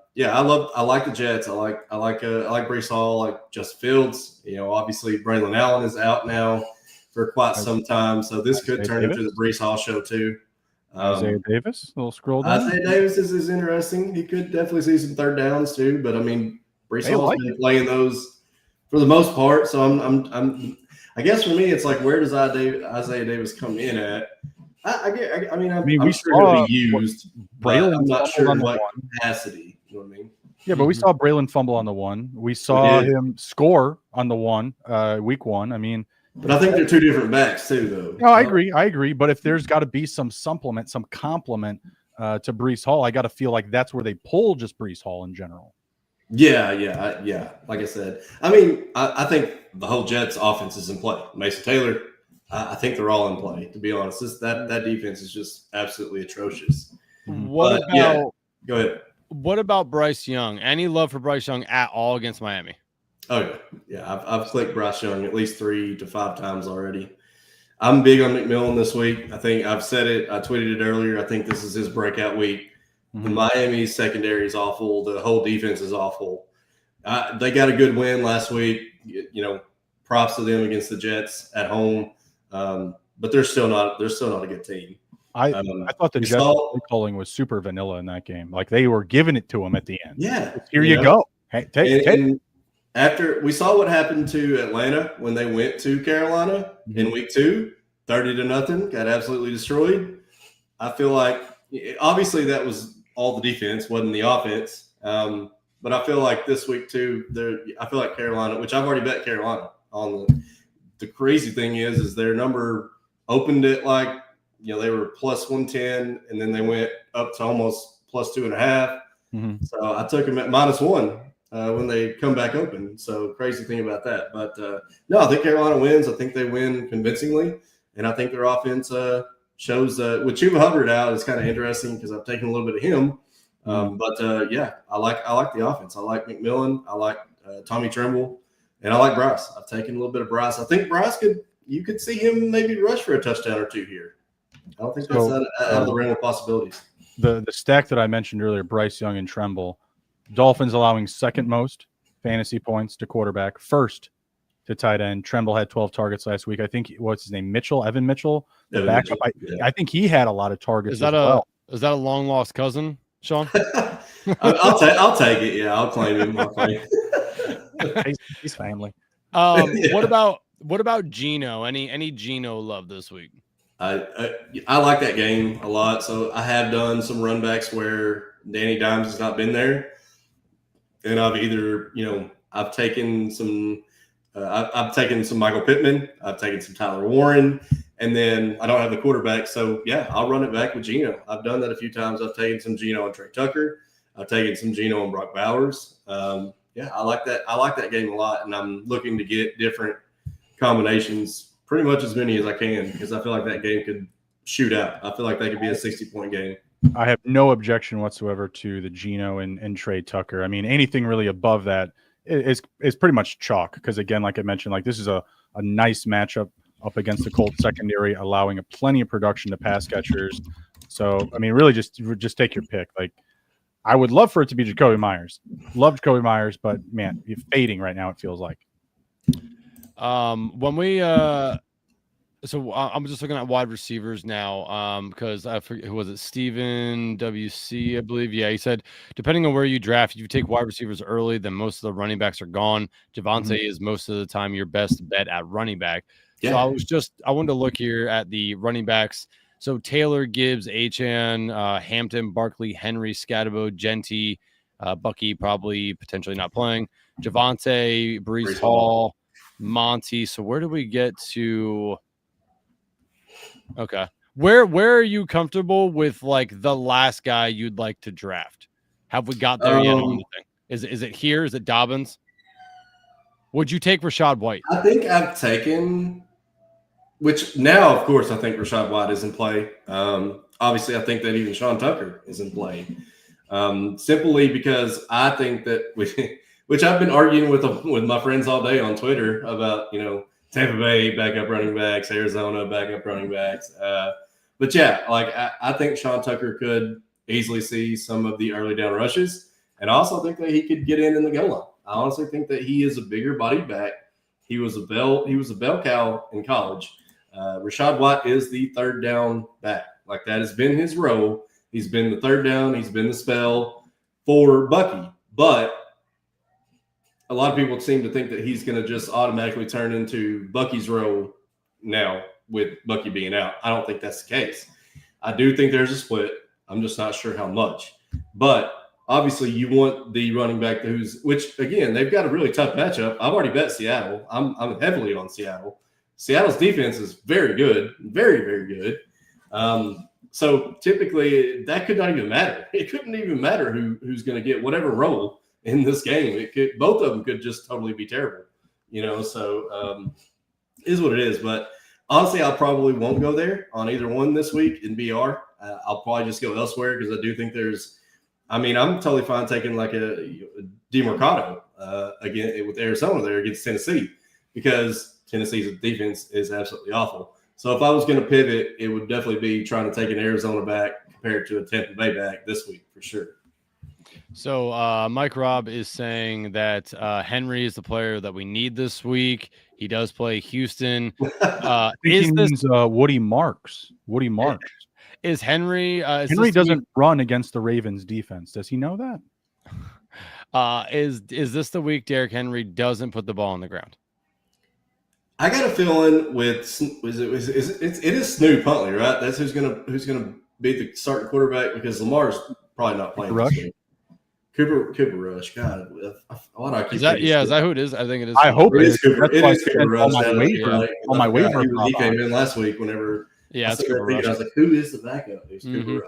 like the Jets. I like Breece Hall. I like Justin Fields. Obviously Braylon Allen is out now for quite some time, so this could turn into the Breece Hall show too. Isaiah Davis, a little scroll down. Isaiah Davis is interesting. He could definitely see some third downs too, but I mean, Brees Hall's been playing those for the most part. So I guess for me, it's like, where does Isaiah Davis come in at? I'm sure he'll be used, but I'm not sure in what capacity. You know what I mean? Yeah, but we saw Braylon fumble on the one. We saw him score on the one, week 1. I mean, but I think they're two different backs too, though. No, I agree. But if there's got to be some supplement, some complement to Brees Hall, I got to feel like that's where they pull just Brees Hall in general. Yeah. Like I said, I mean, I think the whole Jets offense is in play. Mason Taylor, I think they're all in play. To be honest, that defense is just absolutely atrocious. Go ahead. What about Bryce Young? Any love for Bryce Young at all against Miami? Oh yeah. I've clicked Bryce Young at least 3 to 5 times already. I'm big on McMillan this week. I think I've said it. I tweeted it earlier. I think this is his breakout week. Mm-hmm. The Miami secondary is awful. The whole defense is awful. They got a good win last week. Props to them against the Jets at home. But they're still not a good team. I thought the Jets calling was super vanilla in that game. Like they were giving it to him at the end. Yeah. Here you go. Hey, take it. After we saw what happened to Atlanta when they went to Carolina in week 2, 30-0, got absolutely destroyed. I feel like obviously that was all the defense, wasn't the offense. But I feel like this week too, I feel like Carolina, which I've already bet Carolina on. The crazy thing is their number opened it like, they were plus 110, and then they went up to almost plus 2.5. Mm-hmm. So I took them at -1. When they come back open. So crazy thing about that. But no, I think Carolina wins. I think they win convincingly. And I think their offense shows with Chuba Hubbard out, it's kind of interesting because I've taken a little bit of him. But I like the offense. I like McMillan. I like Tommy Tremble. And I like Bryce. I've taken a little bit of Bryce. I think Bryce you could see him maybe rush for a touchdown or 2 here. I don't think that's out of the realm of possibilities. The stack that I mentioned earlier, Bryce Young and Tremble, Dolphins allowing second most fantasy points to quarterback, first to tight end. Tremble had 12 targets last week. I think what's his name? Evan Mitchell, the backup. I think he had a lot of targets. Is that a long lost cousin, Sean? I'll take it. Yeah, I'll claim him. He's family. What about Geno? Any Geno love this week? I like that game a lot. So I have done some run backs where Danny Dimes has not been there. And I've either, I've taken some Michael Pittman, I've taken some Tyler Warren, and then I don't have the quarterback. So yeah, I'll run it back with Geno. I've done that a few times. I've taken some Geno and Trey Tucker. I've taken some Geno and Brock Bowers. I like that. I like that game a lot, and I'm looking to get different combinations, pretty much as many as I can, because I feel like that game could shoot out. I feel like that could be a 60-point game. I have no objection whatsoever to the Geno and Trey Tucker. I mean, anything really above that is pretty much chalk because, again, like I mentioned, like this is a nice matchup up against the Colts secondary, allowing plenty of production to pass catchers. So, I mean, really just take your pick. Like, I would love for it to be Jacoby Myers. Love Jacoby Myers, but, man, you're fading right now, it feels like. When we so I'm just looking at wide receivers now because I forget who was it, Steven WC, I believe. Yeah, he said depending on where you draft, if you take wide receivers early, then most of the running backs are gone. Javonte is most of the time your best bet at running back. Yeah. So I wanted to look here at the running backs. So Taylor, Gibbs, Achane, Hampton, Barkley, Henry, Scatterbo, Genty, Bucky probably potentially not playing. Javonte, Brees Hall, Monty. So where do we get to? Okay. Where are you comfortable with like the last guy you'd like to draft? Have we got there yet on the thing? Is it here? Is it Dobbins? Would you take Rachaad White? I think I've taken, which now, of course, I think Rachaad White is in play. Obviously, I think that even Sean Tucker is in play. Simply because I think that, which I've been arguing with my friends all day on Twitter about, Tampa Bay backup running backs, Arizona backup running backs. But yeah, like I think Sean Tucker could easily see some of the early down rushes, and I also think that he could get in the goal line. I honestly think that he is a bigger body back. He was a bell cow in college. Rachaad White is the third down back. Like that has been his role. He's been the third down. He's been the spell for Bucky. But a lot of people seem to think that he's going to just automatically turn into Bucky's role now with Bucky being out. I don't think that's the case. I do think there's a split. I'm just not sure how much. But obviously you want the running back which again, they've got a really tough matchup. I've already bet Seattle. I'm heavily on Seattle. Seattle's defense is very good, very, very good. So typically that could not even matter. It couldn't even matter who's going to get whatever role in this game. Both of them could just totally be terrible, so is what it is. But honestly, I probably won't go there on either one this week in BR. I'll probably just go elsewhere because I do think I'm totally fine taking like a DeMarcado again with Arizona there against Tennessee because Tennessee's defense is absolutely awful. So if I was going to pivot, it would definitely be trying to take an Arizona back compared to a Tampa Bay back this week for sure. So Mike Robb is saying that Henry is the player that we need this week. He does play Houston. Woody Marks? Woody Marks. Is Henry? Henry doesn't run against the Ravens defense. Does he know that? Is this the week Derrick Henry doesn't put the ball on the ground? I got a feeling with it is Snoop Huntley, right? That's who's gonna be the starting quarterback because Lamar's probably not playing. Rush. This week. Cooper Rush. God, why do I keep is that who it is? I think it is. I hope it is Cooper. It is Cooper Rush. On my waiver, he came in last week. Whenever it's Cooper Rush. I was like, who is the backup? It's Cooper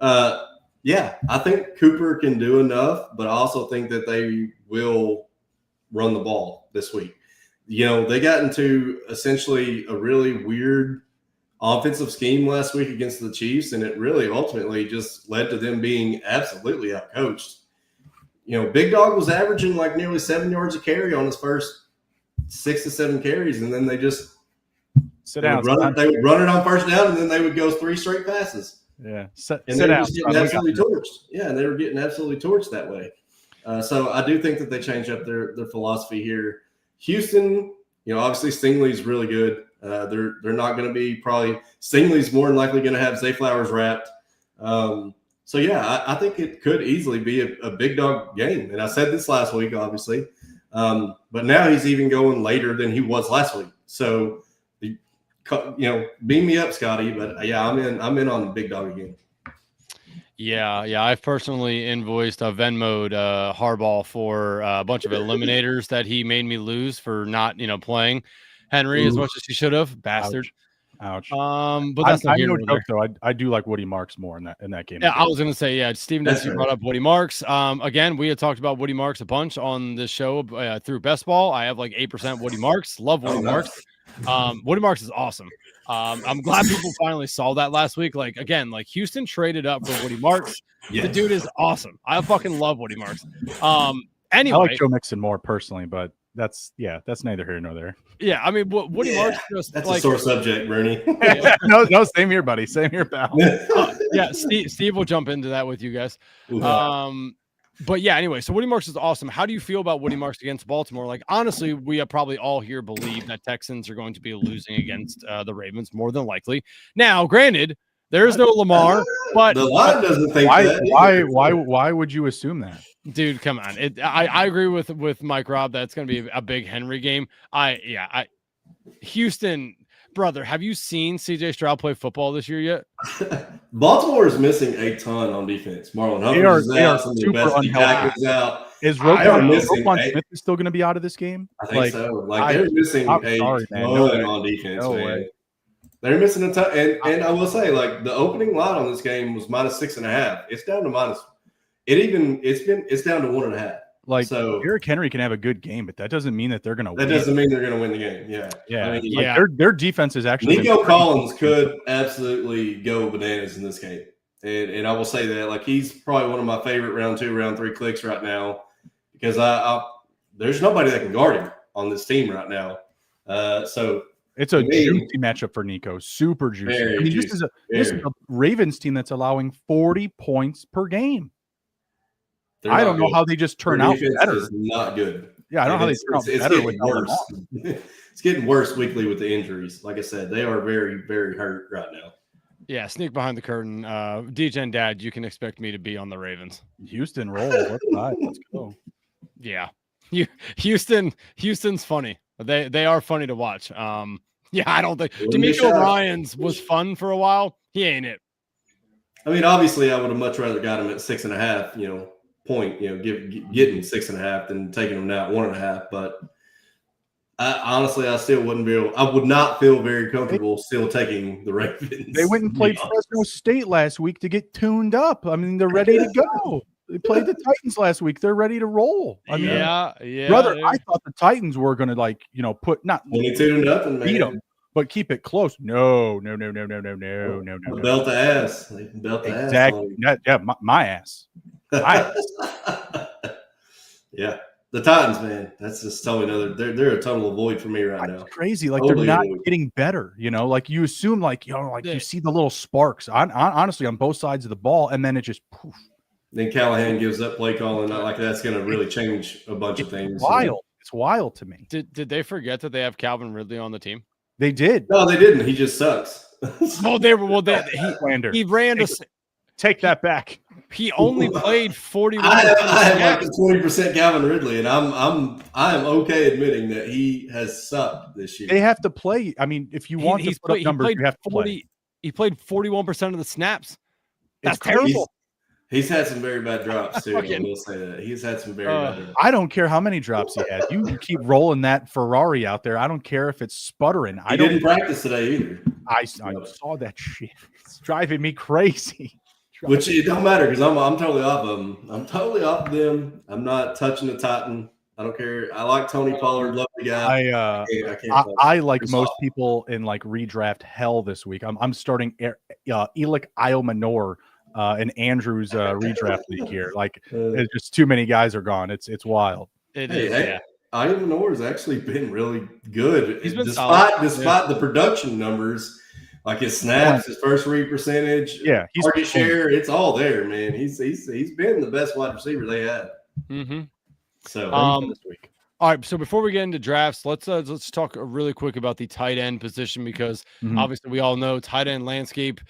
Rush. Yeah, I think Cooper can do enough, but I also think that they will run the ball this week. They got into essentially a really weird offensive scheme last week against the Chiefs, and it really ultimately just led to them being absolutely outcoached. Big Dog was averaging like nearly 7 yards a carry on his first 6 to 7 carries, and then they just sit down. They would run it on first down, and then they would go 3 straight passes. Yeah, and they were just getting absolutely torched. Yeah, and they were getting absolutely torched that way. So I do think that they changed up their philosophy here. Houston, obviously Stingley's really good. They're not going to be Stingley's more than likely going to have Zay Flowers wrapped. So yeah, I think it could easily be a big dog game. And I said this last week, obviously, but now he's even going later than he was last week. So, beam me up, Scotty. But yeah, I'm in on big dog again. Yeah. I've personally invoiced Venmo'd Harbaugh for a bunch of eliminators that he made me lose for not, playing Henry as much as he should have. Bastard. Ouch. But that's not no joke, though. I do like Woody Marks more in that game. Yeah, I was gonna say, Steven you brought up Woody Marks. Again, we had talked about Woody Marks a bunch on this show through Best Ball. I have like 8% Woody Marks. Love Woody Marks. Woody Marks is awesome. I'm glad people finally saw that last week. Like Houston traded up for Woody Marks. Yes. The dude is awesome. I fucking love Woody Marks. Anyway, I like Joe Mixon more personally, but that's neither here nor there. Yeah, I mean, Woody Marks that's a sore subject, Bernie. No, same here, buddy. Same here, pal. Steve will jump into that with you guys. But yeah, anyway, so Woody Marks is awesome. How do you feel about Woody Marks against Baltimore? Like, honestly, we probably all here believe that Texans are going to be losing against the Ravens more than likely. Now, granted, there is no Lamar, but the line doesn't think that. Why would you assume that? Dude, come on. I agree with Mike Robb that it's going to be a big Henry game. Houston, brother, have you seen CJ Stroud play football this year yet? Baltimore is missing a ton on defense. Marlon Humphrey is out. Some of the best tackles out. Is Roquan Smith still going to be out of this game? I think so. They're missing a ton on defense, man. They're missing a ton. And I will say, the opening line on this game was -6.5. It's down to minus. It's down to 1.5. Derrick Henry can have a good game, but that doesn't mean that they're going to win. That doesn't mean they're going to win the game. Yeah. Their defense is actually. Nico Collins could absolutely go bananas in this game, and I will say that he's probably one of my favorite round 2, round 3 clicks right now because there's nobody that can guard him on this team right now. So it's a juicy matchup for Nico. Super juicy. This is a Ravens team that's allowing 40 points per game. I don't know how they just turn out better. Is not good. Yeah, I don't know how they turn out better with worse. It's getting worse weekly with the injuries. Like I said, they are very, very hurt right now. Yeah, sneak behind the curtain. DGen Dad, you can expect me to be on the Ravens. Houston roll. Let's ride. Let's go. Yeah. Houston's funny. They are funny to watch. Yeah, I don't think D'Amico Ryans was fun for a while. He ain't it. I mean, obviously, I would have much rather got him at 6.5, point, getting 6.5 than taking him now at 1.5. But honestly, I still wouldn't be I would not feel very comfortable still taking the Ravens. They went and played Fresno State last week to get tuned up. I mean, they're ready to go. They played the Titans last week. They're ready to roll. I mean, yeah, brother, I thought the Titans were going to put not 22-0, beat them, but keep it close. No. Belt the ass. They can belt the exactly. ass. Yeah, my ass. Yeah. The Titans, man, that's just totally another. They're a total void for me right now. It's crazy. Like totally they're not getting better. Like you assume, you see the little sparks. Honestly, on both sides of the ball, and then it just poof. Then Callahan gives up play calling. Not like that's going to really change a bunch of things. Wild. It's wild to me. Did they forget that they have Calvin Ridley on the team? They did. No, they didn't. He just sucks. He ran to take that back. He only played 41%. I have like 20% Calvin Ridley, and I am okay admitting that he has sucked this year. They have to play. I mean, if you want to put up numbers, you have to play. He played 41% of the snaps. That's terrible. He's had some very bad drops too. I will say that he's had some very bad drops. I don't care how many drops he had. You keep rolling that Ferrari out there. I don't care if it's sputtering. He didn't practice today either. I saw that shit. It's driving me crazy. Which it don't matter because I'm totally off of them. I'm totally off of them. I'm not touching the Titan. I don't care. I like Tony Pollard. Love the guy. I like most people in like redraft hell this week. I'm starting Elic Iomanor in Andrew's redraft league here. Like, it's just too many guys are gone. It's wild. Iomanor has actually been really good. He's been despite the production numbers. Like his snaps, his first read percentage, he's target share, it's all there, man. He's been the best wide receiver they had. Mm-hmm. So this week. All right. So before we get into drafts, let's talk really quick about the tight end position because obviously we all know tight end landscape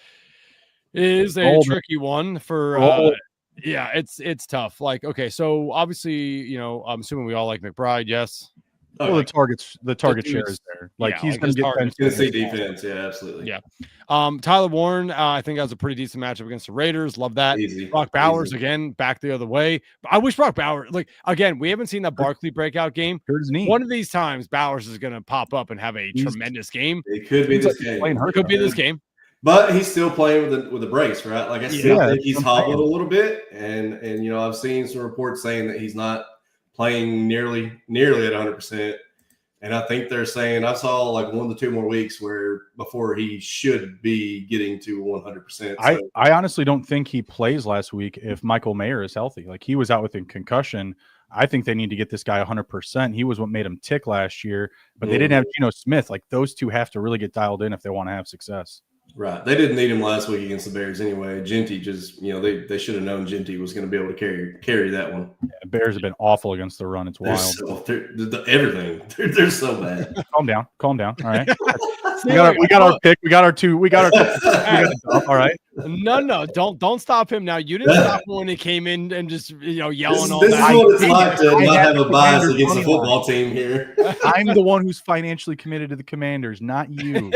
is a tricky one for. It's tough. Like, okay, so obviously, I'm assuming we all like McBride. Yes. Well, the target share is there. Like he's going to get Tennessee defense. Yeah, absolutely. Yeah. Tyler Warren, I think has a pretty decent matchup against the Raiders. Love that. Easy. Brock Bowers again, back the other way. I wish Brock Bowers, again, we haven't seen that Barkley breakout game. One of these times, Bowers is going to pop up and have a tremendous game. It could be this game. It could be this game. But he's still playing with a brace, right? Like I still think he's hobbled a little bit, and I've seen some reports saying that he's not playing nearly at 100%. And I think they're saying I saw like 1 to 2 more weeks before he should be getting to 100%. So. I honestly don't think he plays last week if Michael Mayer is healthy. Like he was out with a concussion. I think they need to get this guy 100%. He was what made him tick last year, but they didn't have Geno Smith. Like those two have to really get dialed in if they want to have success. Right. They didn't need him last week against the Bears anyway. Genty just, they should have known Genty was going to be able to carry that one. Yeah, Bears have been awful against the run. It's wild. Everything. They're so bad. Calm down. All right. we got our pick. We got our two. We got our all right. No. Don't stop him now. You didn't stop him when he came in and just yelling all that. This is what it's like to not have a bias against the football team here. I'm the one who's financially committed to the Commanders, not you.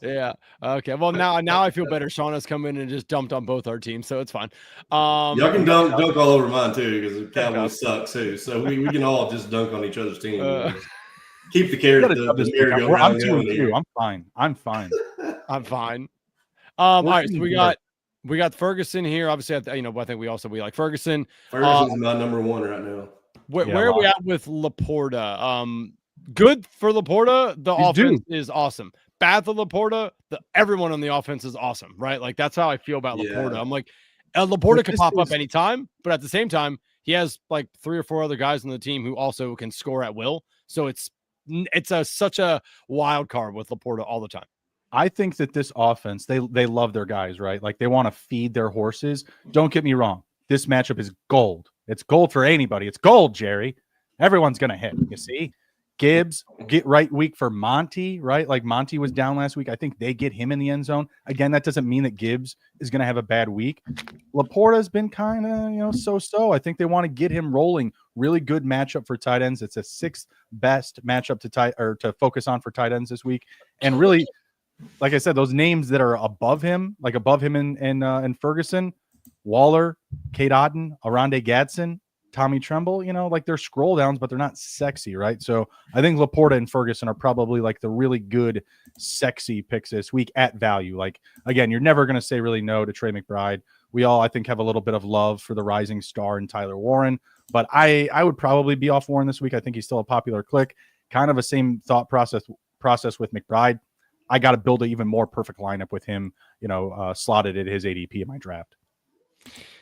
Yeah. Okay. Well, now I feel better. Sean has come in and just dumped on both our teams, so it's fine. Y'all can dunk all over mine too because the Cowboys suck too. So we can all just dunk on each other's team. Keep the carrot. I'm 2-2. I'm fine. I'm fine. All right. So we got Ferguson here. Obviously, I think we like Ferguson. Ferguson's my number 1 right now. Where are we at with Laporta? Good for Laporta. The offense is awesome. Bad for Laporta. Everyone on the offense is awesome, right? Like that's how I feel about Laporta. I'm like, Laporta can pop up anytime, but at the same time, he has like 3 or 4 other guys on the team who also can score at will. So it's such a wild card with Laporta all the time. I think that this offense, they love their guys, right? Like they want to feed their horses. Don't get me wrong. This matchup is gold. It's gold for anybody. It's gold, Jerry. Everyone's going to hit. You see? Gibbs, get right week for Monty, right? Like Monty was down last week. I think they get him in the end zone. Again, that doesn't mean that Gibbs is going to have a bad week. Laporta's been kind of, so-so. I think they want to get him rolling. Really good matchup for tight ends. It's a sixth best matchup to focus on for tight ends this week. And really, like I said, those names that are above him in Ferguson, Waller, Kate Otten, Arande Gadsden, Tommy Tremble, like they're scroll downs, but they're not sexy, right? So I think Laporta and Ferguson are probably like the really good, sexy picks this week at value. Like, again, you're never going to say really no to Trey McBride. We all, I think, have a little bit of love for the rising star in Tyler Warren, but I would probably be off Warren this week. I think he's still a popular click. Kind of a same thought process with McBride. I got to build an even more perfect lineup with him, slotted at his ADP in my draft.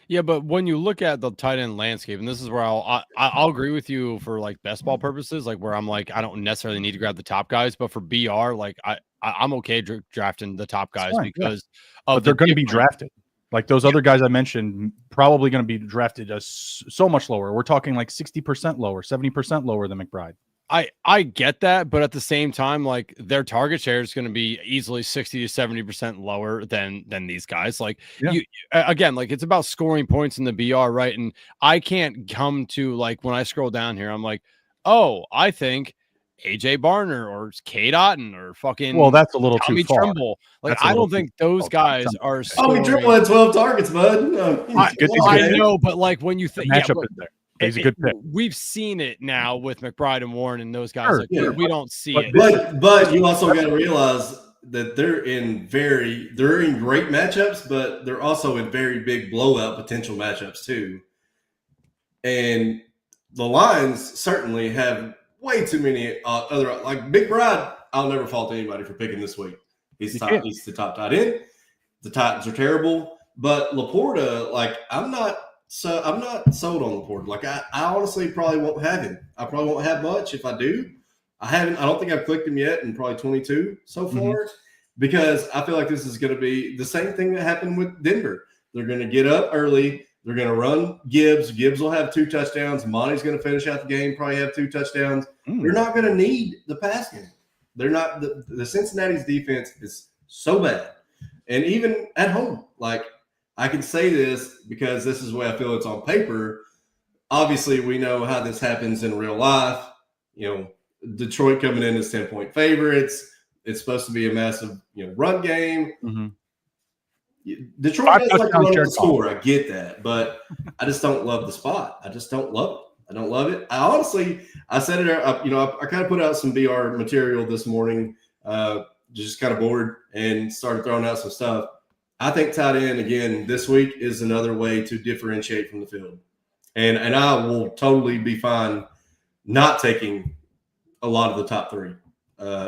Yeah, but when you look at the tight end landscape, and this is where I'll agree with you for like best ball purposes, like where I'm like I don't necessarily need to grab the top guys, but for BR, like I'm okay drafting the top guys because but they're going to be drafted. Like those other guys I mentioned, probably going to be drafted so much lower. We're talking like 60% lower, 70% lower than McBride. I get that, but at the same time, like their target share is going to be easily 60 to 70% lower than these guys. Like you again, like it's about scoring points in the BR, right? And I can't come to like when I scroll down here, I'm like, oh, I think AJ Barner or Kate Otten or fucking that's a little Tommy too far. Tremble. Like I don't think those guys are. Tommy Tremble had 12 targets, bud. I know, but like when you think matchup is there. He's a good pick. We've seen it now with McBride and Warren and those guys. We don't see it. But you also got to realize that they're in great matchups, but they're also in very big blowout potential matchups too. And the Lions certainly have way too many other like Big Bride. I'll never fault anybody for picking this week. He's the top tight end. The Titans are terrible, but Laporta, like I'm not sold on Laporta. Like I honestly probably won't have him. I probably won't have much. If I do, I don't think I've clicked him yet in probably 22 so far because I feel like this is going to be the same thing that happened with Denver. They're going to get up early. They're going to run Gibbs. Gibbs will have 2 touchdowns. Monty's going to finish out the game, probably have 2 touchdowns. They're not going to need the pass game. They're not. The Cincinnati's defense is so bad. And even at home, like I can say this because this is the way I feel it's on paper. Obviously, we know how this happens in real life. Detroit coming in as 10-point favorites. It's supposed to be a massive, run game. Detroit does like to run the score. I get that, but I just don't love the spot. I just don't love it. I don't love it. I said it. I kind of put out some BR material this morning. Just kind of bored and started throwing out some stuff. I think tight end again this week is another way to differentiate from the field, and I will totally be fine not taking a lot of the top 3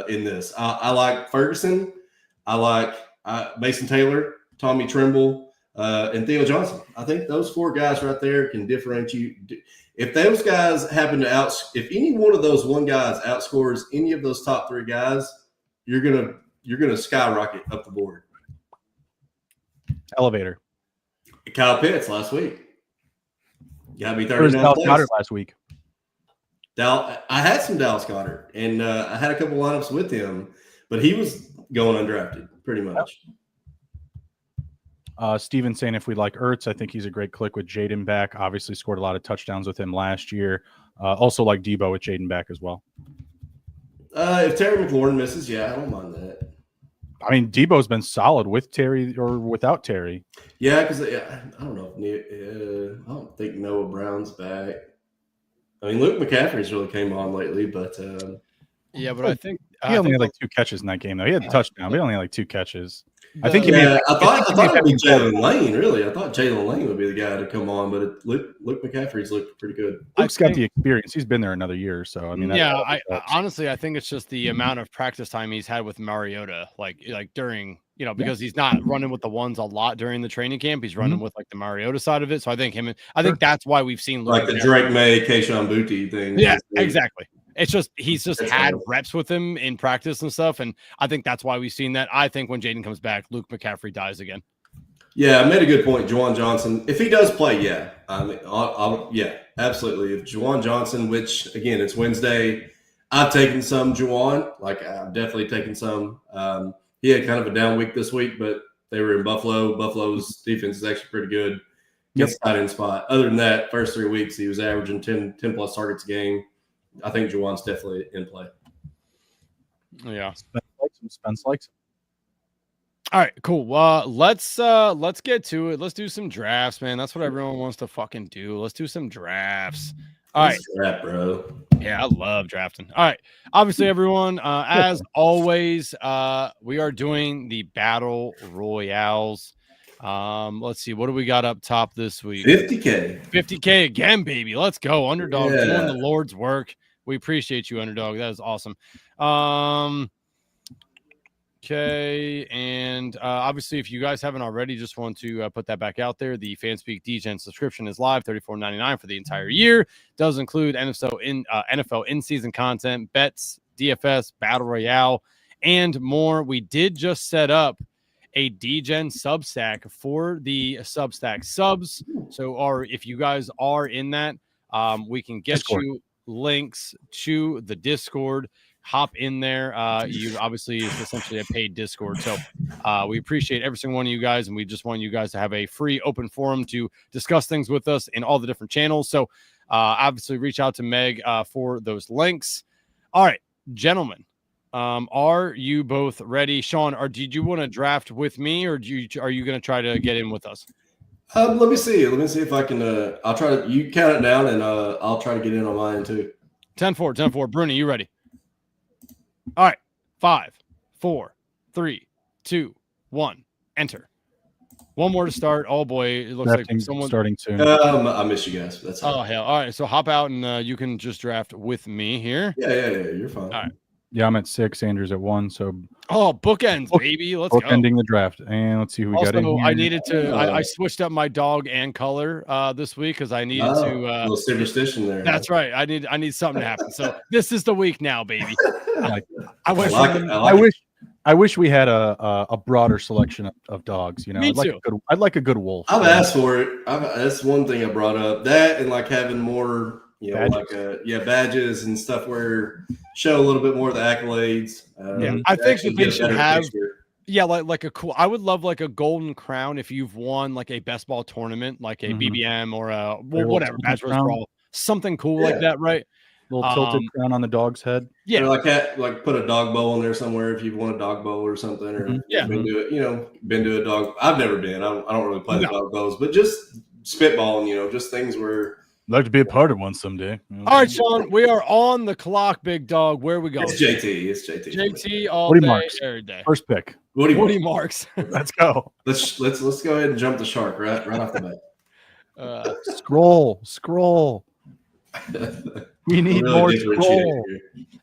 in this. I like Ferguson. I like Mason Taylor, Tommy Tremble, and Theo Johnson. I think those 4 guys right there can differentiate. If those guys happen to if any one of those guys outscores any of those top 3 guys, you're gonna skyrocket up the board. Elevator. Kyle Pitts last week. Got me 39 Dallas Goedert last week. I had some Dallas Goedert, and I had a couple lineups with him, but he was going undrafted pretty much. Steven saying if we like Ertz, I think he's a great click with Jaden back. Obviously scored a lot of touchdowns with him last year. Also like Debo with Jaden back as well. If Terry McLaurin misses, I don't mind that. I mean, Debo's been solid with Terry or without Terry. Yeah, because I don't know. I don't think Noah Brown's back. I mean, Luke McCaffrey's really came on lately, but but I think he only had like 2 catches in that game, though. He had a touchdown, but he only had like 2 catches. I think I thought it would be Jalen Lane. Really, I thought Jalen Lane would be the guy to come on, but Luke McCaffrey's looked pretty good. Luke's got the experience. He's been there another year, so I mean, honestly, I think it's just the amount of practice time he's had with Mariota, like during because he's not running with the ones a lot during the training camp. He's running with like the Mariota side of it. So I think think that's why we've seen Luke like the Drake May, Kayshon Boutte thing. Yeah, exactly. It's just he's just had reps with him in practice and stuff, and I think that's why we've seen that. I think when Jaden comes back, Luke McCaffrey dies again. Yeah, I made a good point. Juwan Johnson, if he does play, I'll absolutely. If Juwan Johnson, which again it's Wednesday, I've taken some Juwan. Like I've definitely taken some. He had kind of a down week this week, but they were in Buffalo. Buffalo's defense is actually pretty good. Gets tight end spot. Other than that, first 3 weeks he was averaging 10 plus targets a game. I think Juwan's definitely in play. Yeah, Spence likes him. All right, cool. Let's get to it. Let's do some drafts, man. That's what everyone wants to fucking do. Let's do some drafts. All right, draft, bro. Yeah, I love drafting. All right, obviously, everyone, as always, we are doing the battle royales. Let's see, what do we got up top this week? 50K again, baby. Let's go, Underdog. Doing the Lord's work. We appreciate you, Underdog. That is awesome. Okay, and obviously, if you guys haven't already, just want to put that back out there. The Fanspeak DGen subscription is live, $34.99 for the entire year. Does include NFL in-season content, bets, DFS, Battle Royale, and more. We did just set up a DGen Substack for the Substack subs. So, if you guys are in that, we can get Discord. you links to the Discord. Hop in there. You obviously is essentially a paid Discord. So we appreciate every single one of you guys, and we just want you guys to have a free open forum to discuss things with us in all the different channels. So obviously reach out to Meg for those links. All right, gentlemen. Are you both ready? Sean, did you want to draft with me, or are you going to try to get in with us? Let me see if I can. I'll try to. You count it down, and I'll try to get in on mine too. 10-4. Bruni, you ready? All right, 5, 4, 3, 2, 1. Enter. One more to start. Oh boy, it looks like someone starting soon. I miss you guys. That's hell. All right, so hop out and you can just draft with me here. Yeah. You're fine. All right. Yeah, I'm at 6. Andrew's at 1. So bookends, baby. Let's go. Ending the draft, and let's see who we got in here. I needed to. I switched up my dog and color this week because I needed to. A little superstition there. That's right. I need something to happen. So this is the week now, baby. I wish we had a broader selection of dogs. You know, I'd like a good wolf. I've asked for it. That's one thing I brought up. That and like having more, badges. Badges and stuff where show a little bit more of the accolades. I think that they should have. Yeah, like a cool. I would love like a golden crown if you've won like a best ball tournament, like a BBM or a whatever Bachelor's Brawl, something cool like that, right? Little tilted crown on the dog's head. Yeah, or like put a dog bowl in there somewhere if you've won a dog bowl or something, or been to a dog. I've never been. I don't really play the dog bowls, but just spitballing, just things where. I'd like to be a part of one someday. All right, Sean, we are on the clock, big dog. Where we go? It's JT. JT all Woody day, Marks. every day. First pick. Woody Marks. Let's go. Let's go ahead and jump the shark right off the bat. Scroll. We need more scroll.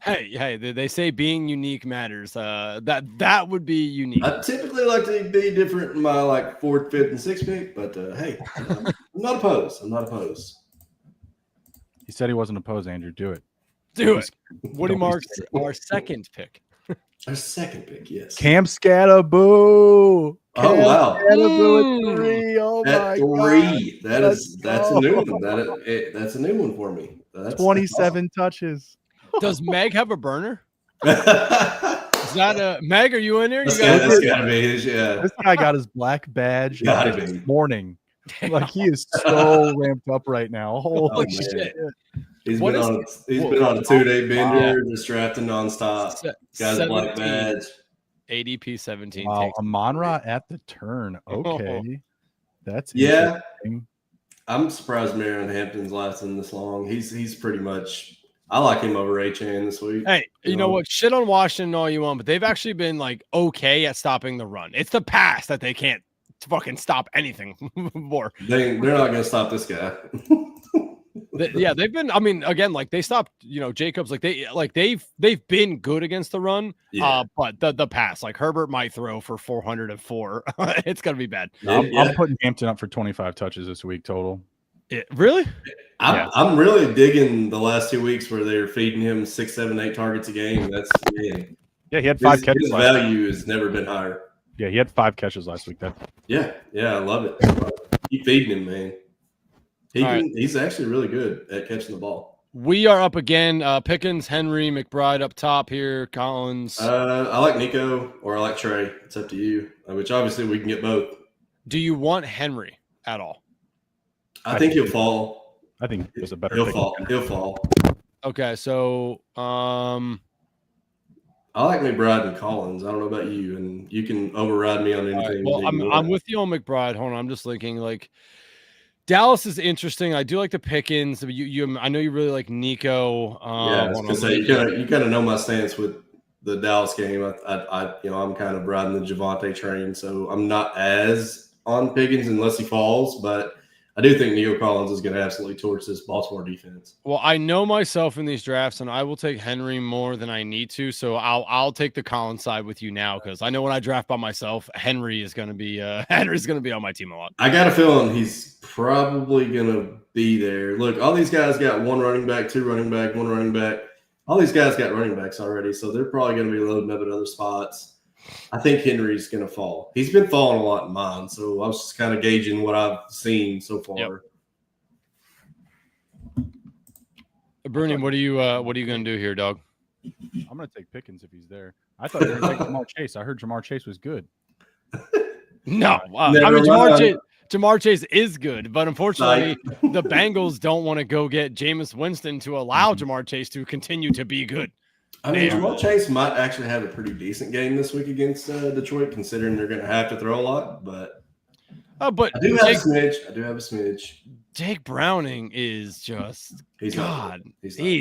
Hey, they say being unique matters. That would be unique. I typically like to be different in my 4th, 5th, and 6th pick, but hey, I'm not opposed. He said he wasn't opposed, Andrew. Do it. Woody Marks, our second pick. Our second pick, yes. Cam Scatterboo. Oh, wow. Scatterboo at 3. Oh, at my 3. God. That's a new one. That's a new one for me. That's 27 touches. Does Meg have a burner? Is that Meg? Are you in there? That's gotta be. Yeah. This guy got his black badge this morning. Like he is so ramped up right now. Holy shit! He's been on a 2-day bender, just drafting nonstop. Got his black badge. ADP 17. Wow, Amon-Ra at the turn. Okay, that's I'm surprised Marion Hampton's lasting this long. He's pretty much. I like him over Achane this week. Hey, you know what? Shit on Washington all you want, but they've actually been okay at stopping the run. It's the pass that they can't fucking stop anything more. They're not going to stop this guy. They've been. I mean, again, they stopped. Jacobs. They've been good against the run. Yeah. But the pass, Herbert might throw for 404. It's gonna be bad. I'm putting Hampton up for 25 touches this week total. Really? I'm really digging the last 2 weeks where they're feeding him 6, 7, 8 targets a game. That's he had 5 catches. His value has never been higher. Yeah, he had 5 catches last week. Yeah, I love it. Keep feeding him, man. He's actually really good at catching the ball. We are up again. Pickens, Henry, McBride up top here. Collins. I like Nico or I like Trey. It's up to you. Which obviously we can get both. Do you want Henry at all? I think he'll fall. I think there's a better. He'll fall. He'll fall. Okay, so I like McBride and Collins. I don't know about you, and you can override me on anything. Well, I'm with you on McBride. Hold on, I'm just thinking like Dallas is interesting. I do like the Pickens. I know you really like Nico. I was gonna say you kind of know my stance with the Dallas game. I'm kind of riding the Javonte train, so I'm not as on Pickens unless he falls, but I do think Nico Collins is going to absolutely torch this Baltimore defense. Well, I know myself in these drafts, and I will take Henry more than I need to. So I'll take the Collins side with you now because I know when I draft by myself, Henry is going to be on my team a lot. I got a feeling he's probably going to be there. Look, all these guys got one running back, two running back, one running back. All these guys got running backs already, so they're probably going to be loading up at other spots. I think Henry's going to fall. He's been falling a lot in mine, so I was just kind of gauging what I've seen so far. Yep. Bruni, what are you going to do here, dog? I'm going to take Pickens if he's there. I thought you were going to take Jamar Chase. I heard Jamar Chase was good. No, Jamar Chase is good, but unfortunately, the Bengals don't want to go get Jameis Winston to allow Jamar Chase to continue to be good. I mean, Jamar Chase might actually have a pretty decent game this week against Detroit, considering they're going to have to throw a lot. But I do have a smidge. Jake Browning is just he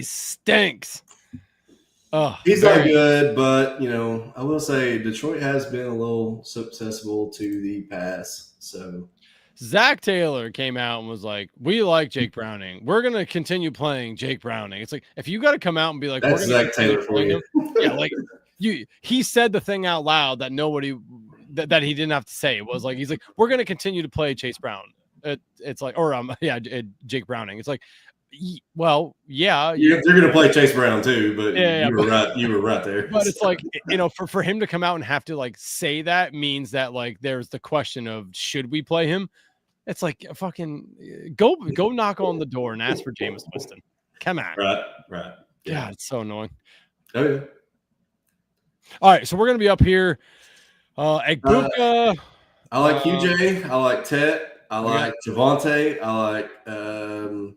stinks. He's not good, but I will say Detroit has been a little susceptible to the pass. So Zach Taylor came out and was like, "We like Jake Browning. We're gonna continue playing Jake Browning." It's like if you got to come out and be like, "That's Zach Taylor for you," yeah, like he said the thing out loud that nobody that he didn't have to say. It was like he's like, "We're gonna continue to play Chase Brown." It's like, Jake Browning. It's like, well, yeah, you're gonna play Chase Brown too, but you were right there. But it's like for him to come out and have to like say that means that like there's the question of should we play him. It's like fucking go knock on the door and ask for Jameis Winston. Come on. Right. Yeah, God, it's so annoying. Oh, yeah. All right, so we're gonna be up here. Egbuka. I like QJ. I like Tet. I like Javonte. I like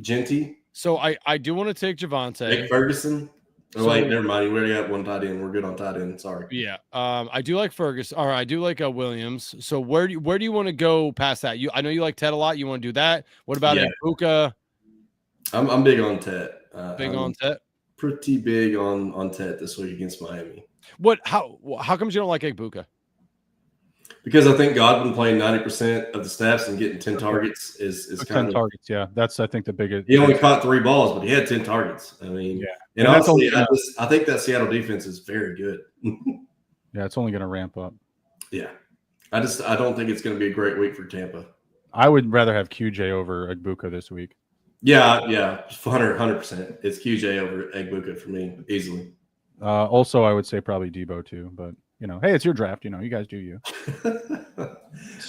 Genty. So I do want to take Javonte. Nick Ferguson. Wait, never mind. We already got one tight end. We're good on tight end. Sorry. Yeah. I do like Ferguson. Or I do like Williams. So where do you want to go past that? I know you like Ted a lot. You want to do that? What about Egbuka? I'm big on Ted. On Ted? Pretty big on Ted this week against Miami. How comes you don't like Egbuka? Because I think Godwin playing 90% of the snaps and getting 10 targets is kind 10 of targets. Yeah, that's I think the biggest. He only caught 3 balls, but he had 10 targets. I mean, and honestly, I think that Seattle defense is very good. Yeah, it's only going to ramp up. Yeah, I don't think it's going to be a great week for Tampa. I would rather have QJ over Egbuka this week. Yeah, 100%. It's QJ over Egbuka for me easily. Also, I would say probably Debo too, but. Hey, it's your draft. You guys do you.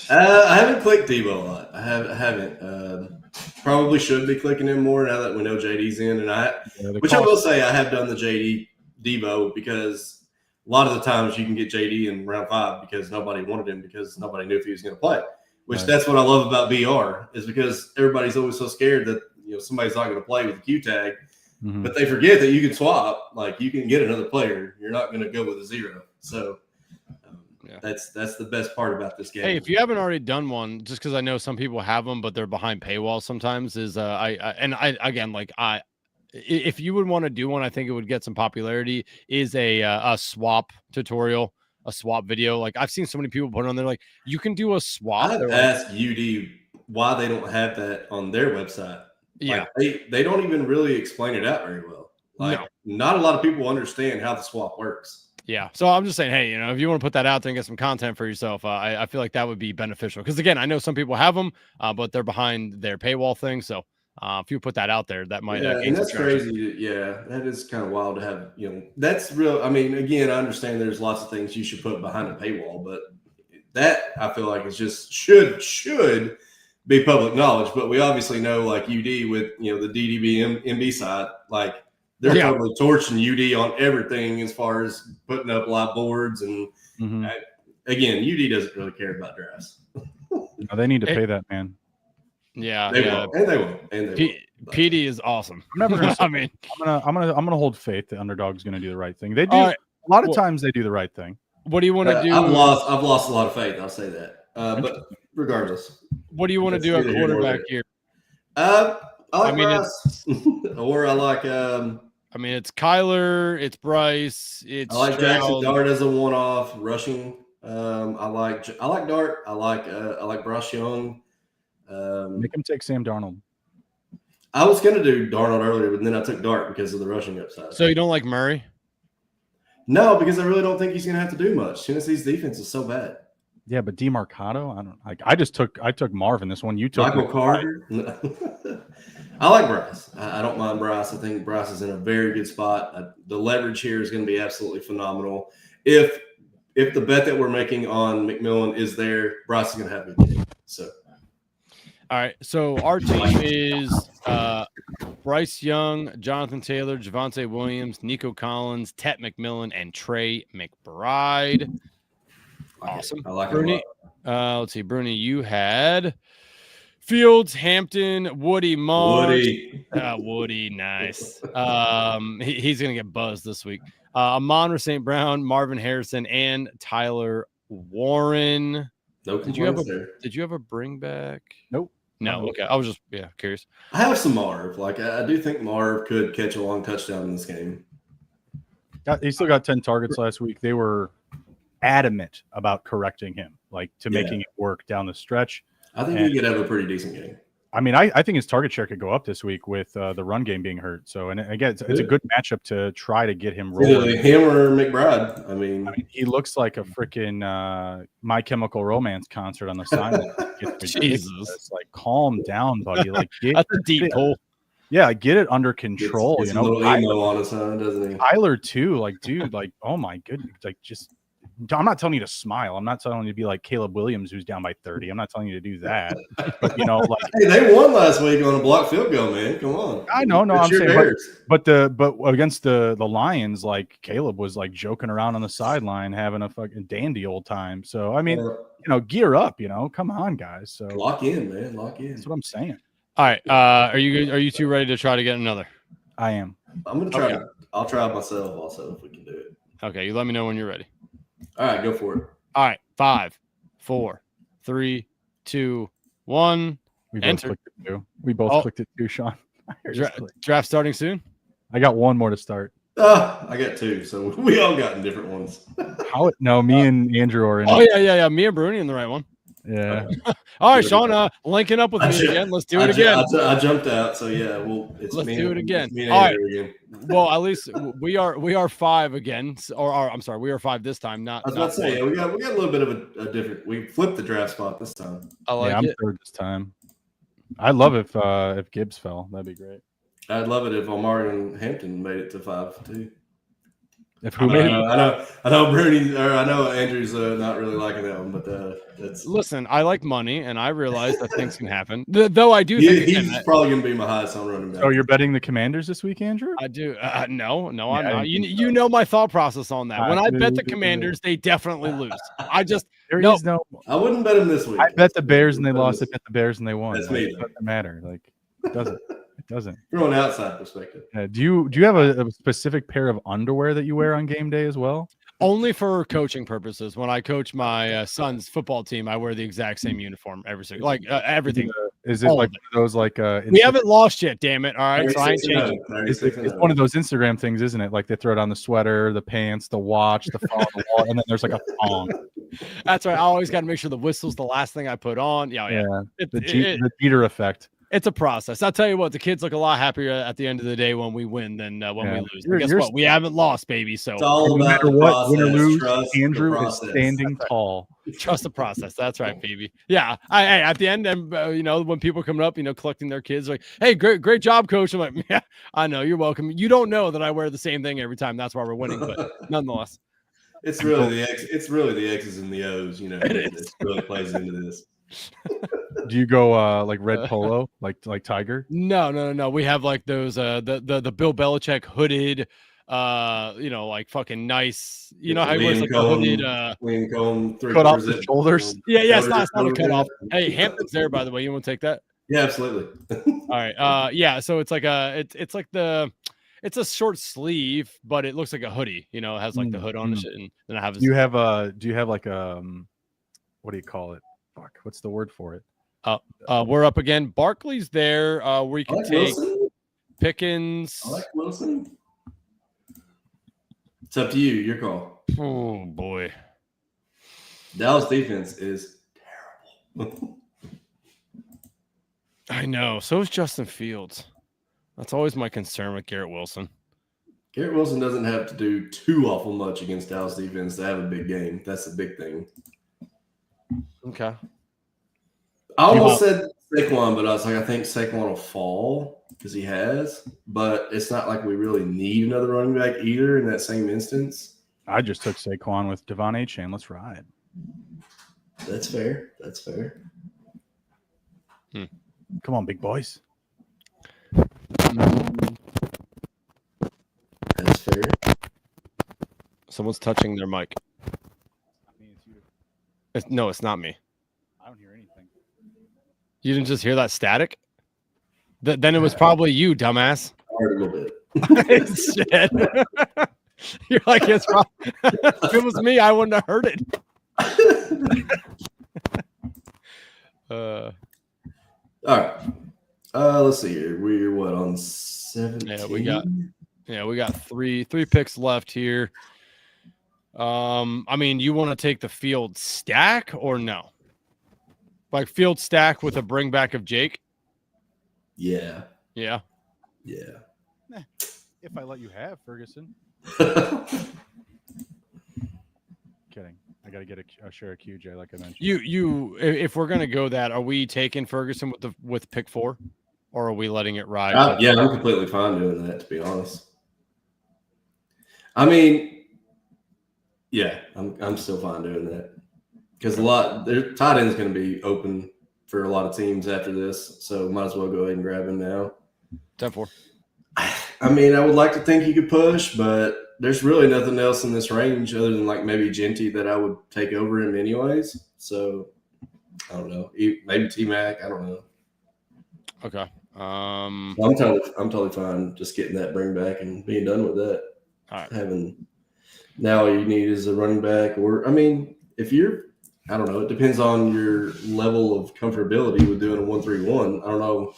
I haven't clicked Debo a lot. I haven't. Probably should be clicking him more now that we know JD's in. And which I will say, I have done the JD Debo because a lot of the times you can get JD in round 5 because nobody wanted him because nobody knew if he was going to play. Which that's what I love about BR is because everybody's always so scared that somebody's not going to play with the Q tag. Mm-hmm. But they forget that you can swap. Like you can get another player. You're not going to go with a 0. So that's the best part about this game. Hey, if you haven't already done one, just because I know some people have them, but they're behind paywall sometimes. If you would want to do one, I think it would get some popularity. Is a swap tutorial, a swap video. Like I've seen so many people put it on there. Like you can do a swap. I've asked UD why they don't have that on their website. Yeah, like, they don't even really explain it out very well. Like not a lot of people understand how the swap works. Yeah, so I'm just saying, hey, if you want to put that out there and get some content for yourself, I feel like that would be beneficial. Because again, I know some people have them, but they're behind their paywall thing. So if you put that out there, that might. And that's crazy. Yeah, that is kind of wild to have. That's real. I mean, again, I understand there's lots of things you should put behind a paywall, but that I feel like is just should be public knowledge, but we obviously know like UD with the DDB MB side, like they're totally torching UD on everything as far as putting up live boards and again, UD doesn't really care about drafts. No, they need to pay that man. Yeah, they will. PD is awesome. I'm never gonna I'm gonna hold faith that Underdog's gonna do the right thing. They do a lot of times they do the right thing. What do you want to do? I've lost a lot of faith, I'll say that. But regardless. What do you want to do at quarterback here? I like Bryce. Or I like it's Kyler, it's Bryce, it's I like Jackson Dart as a one-off rushing. I like Dart. I like Bryce Young. Make him take Sam Darnold. I was going to do Darnold earlier, but then I took Dart because of the rushing upside. So you don't like Murray? No, because I really don't think he's going to have to do much. Tennessee's defense is so bad. Yeah, but DeMarcado, I don't like. I took Marvin this one. You took Michael Carter. I like Bryce. I don't mind Bryce. I think Bryce is in a very good spot. The leverage here is going to be absolutely phenomenal. If the bet that we're making on McMillan is there, Bryce is going to have a good game. So. All right, so our team is Bryce Young, Jonathan Taylor, Javonte Williams, Nico Collins, Tet McMillan, and Trey McBride. Awesome. I like Bruni. Let's see, Bruni, you had Fields, Hampton, Woody, Mars. Woody, nice. He's going to get buzzed this week. Amon St. Brown, Marvin Harrison, and Tyler Warren. Did you have a bring back? Nope. No, okay. I was just curious. I have some Marv. Like I do think Marv could catch a long touchdown in this game. He still got 10 targets last week. They were adamant about correcting him, like making it work down the stretch. I think he could have a pretty decent game. I mean, I think his target share could go up this week with the run game being hurt. So, and again, it's a good matchup to try to get him rolling. Him or McBride. I mean, he looks like a freaking My Chemical Romance concert on the sideline. Jesus, like calm down, buddy. Like that's a deep hole. Yeah, get it under control. It's a little emo on his own, doesn't he? Tyler too, like dude, like oh my goodness, like just. I'm not telling you to smile. I'm not telling you to be like Caleb Williams, who's down by 30. I'm not telling you to do that. But like hey, they won last week on a blocked field goal, man. Come on. I know, no, I'm saying, but against the Lions, like Caleb was like joking around on the sideline, having a fucking dandy old time. So I mean, gear up. Come on, guys. So lock in, man. Lock in. That's what I'm saying. All right, are you two ready to try to get another? I am. I'm gonna try. Okay. I'll try it myself also if we can do it. Okay, you let me know when you're ready. All right, go for it. All right, 5, 4, 3, 2, 1. We both clicked it too, Sean. Draft starting soon? I got one more to start. I got two, so we all got in different ones. No, me and Andrew are in. Oh, yeah. Me and Bruni in the right one. Yeah. All right, Sean, linking up with me again. Let's do it again. I jumped out, so yeah. Well, let's do it again. All right. Again. Well, at least we are 5 again, or I'm sorry, we are 5 this time. Not. I was about to say, we got a little bit of a different. We flipped the draft spot this time. I'm third this time. I'd love if Gibbs fell. That'd be great. I'd love it if Omar and Hampton made it to 5 too. If who made it? I know Bruni, or I know Andrew's not really liking that one, but that's. Listen, I like money, and I realize that things can happen. Though I do think he's probably going to be my highest on running back. So you're betting the Commanders this week, Andrew? I do. No, I'm not. You know my thought process on that. When I bet the Commanders, they definitely lose. I wouldn't bet them this week. I bet the Bears and they lost. I bet the Bears and they won. That's me. It doesn't matter. Like it doesn't. It doesn't. From an outside perspective. Do you have a specific pair of underwear that you wear on game day as well? Only for coaching purposes. When I coach my son's football team, I wear the exact same uniform every single, everything. Is it like those like? We haven't lost yet, damn it! All right, so I ain't changing. It's one of those Instagram things, isn't it? Like they throw it on the sweater, the pants, the watch, the phone, the wall, and then there's like a thong. That's right. I always got to make sure the whistle's the last thing I put on. Yeah. The Jeter effect. It's a process. I'll tell you what, the kids look a lot happier at the end of the day when we win than when we lose. But guess what? We haven't lost, baby. So no matter what, win or lose, Andrew is standing tall. Trust the process. That's right, baby. Yeah. At the end, and when people come up, collecting their kids, like, hey, great job, coach. I'm like, yeah, I know. You're welcome. You don't know that I wear the same thing every time. That's why we're winning. But nonetheless, it's really the X's and the O's. It really plays into this. Do you go like red polo, like Tiger? No. We have like those the Bill Belichick hooded, like fucking nice. You know how he wears like the hooded Liam Cohen, Cut off 3/4 the zip. shoulders. Yeah, it's not a cut off. Hey, Hampton's there, by the way. You want to take that? Yeah, absolutely. All right. Yeah. So it's like it's like it's a short sleeve, but it looks like a hoodie. You know, it has like the hood on and shit. And then I have. Do you have like what do you call it? Fuck, what's the word for it? We're up again. Barkley's there. Where you can take Wilson. Pickens. I like Wilson. It's up to you. Your call. Oh boy. Dallas defense is terrible. I know. So is Justin Fields. That's always my concern with Garrett Wilson. Garrett Wilson doesn't have to do too awful much against Dallas defense to have a big game. That's the big thing. Okay. I almost said Saquon, but I was like, I think Saquon will fall because he has. But it's not like we really need another running back either in that same instance. I just took Saquon with Devon Achane. Let's ride. That's fair. Come on, big boys. That's fair. Someone's touching their mic. No, it's not me. I don't hear anything. You didn't just hear that static? Then it was probably you, dumbass. I heard a little bit. Shit. You're like, it's probably, if it was me, I wouldn't have heard it. All right. Let's see here. We're what on 17? Yeah, we got three picks left here. I mean, you want to take the Field stack or no? Like Field stack with a bring back of Jake? Yeah. Yeah. If I let you have Ferguson. Kidding. I gotta get a share of QJ like I mentioned. You if we're gonna go that, are we taking Ferguson with pick 4, or are we letting it ride? Yeah, I'm completely fine doing that, to be honest. I mean, yeah, I'm still fine doing that because their tight end is going to be open for a lot of teams after this, so might as well go ahead and grab him now. 10-4. I mean, I would like to think he could push, but there's really nothing else in this range other than like maybe Genty that I would take over him anyways. So I don't know, maybe T-Mac. I don't know. Okay. I'm totally fine just getting that bring back and being done with that. All right. Now all you need is a running back, or I mean, if you're, I don't know, it depends on your level of comfortability with doing a 1-3-1. I don't know,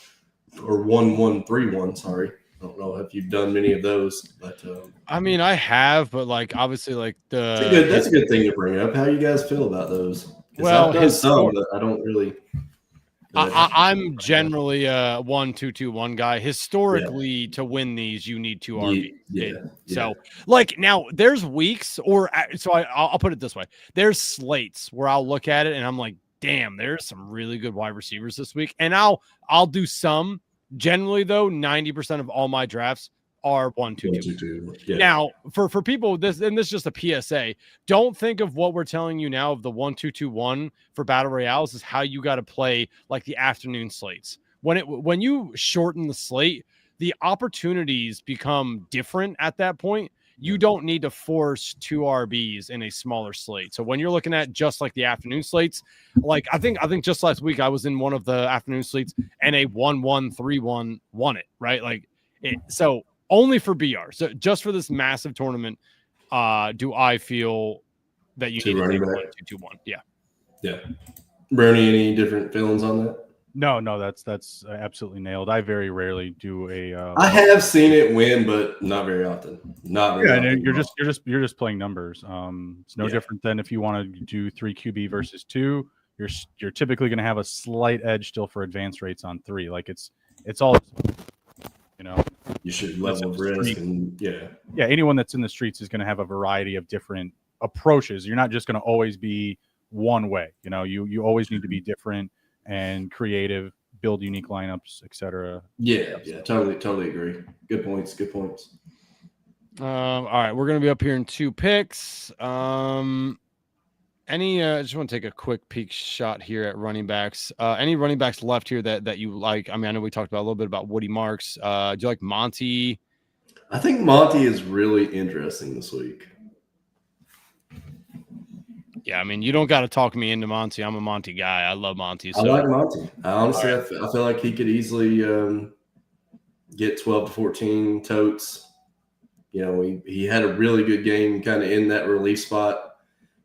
or 1-1-3-1. Sorry, I don't know if you've done many of those, but I mean, I have, but like obviously, like that's a good thing to bring up. How you guys feel about those? Well, I've done some, but I don't really. I'm generally a 1-2-2-1 guy. Historically, to win these, you need 2 RBs. Yeah. So, like now, there's weeks, I'll put it this way: there's slates where I'll look at it and I'm like, damn, there's some really good wide receivers this week, and I'll do some. Generally, though, 90% of all my drafts are 1-2-2. Yeah. Now, for people, this is just a PSA. Don't think of what we're telling you now of the 1-2-2-1 for battle royales is how you got to play like the afternoon slates. When you shorten the slate, the opportunities become different at that point. You don't need to force 2 RBs in a smaller slate. So when you're looking at just like the afternoon slates, like I think just last week I was in one of the afternoon slates and a 1-1-3-1 won it, right? Like so only for BR. So just for this massive tournament, do I feel that you need to take 1-2-2-1? Yeah. Brownie, any different feelings on that? No, that's absolutely nailed. I very rarely do a. I have seen it win, but not very often. Often. You're just playing numbers. It's no different than if you want to do 3 QB versus 2. You're typically going to have a slight edge still for advance rates on 3. Like it's all, you know. You should level risk and anyone that's in the streets is going to have a variety of different approaches. You're not just going to always be one way. You know, you always need to be different and creative, build unique lineups, etc. Yeah, totally agree. Good points. All right, we're gonna be up here in 2 picks. And I just want to take a quick peek shot here at running backs. Any running backs left here that you like? I mean, I know we talked about a little bit about Woody Marks. Do you like Monty? I think Monty is really interesting this week. Yeah, I mean, you don't got to talk me into Monty. I'm a Monty guy. I love Monty. So. I like Monty. Honestly, I feel like he could easily get 12 to 14 totes. You know, he had a really good game kind of in that relief spot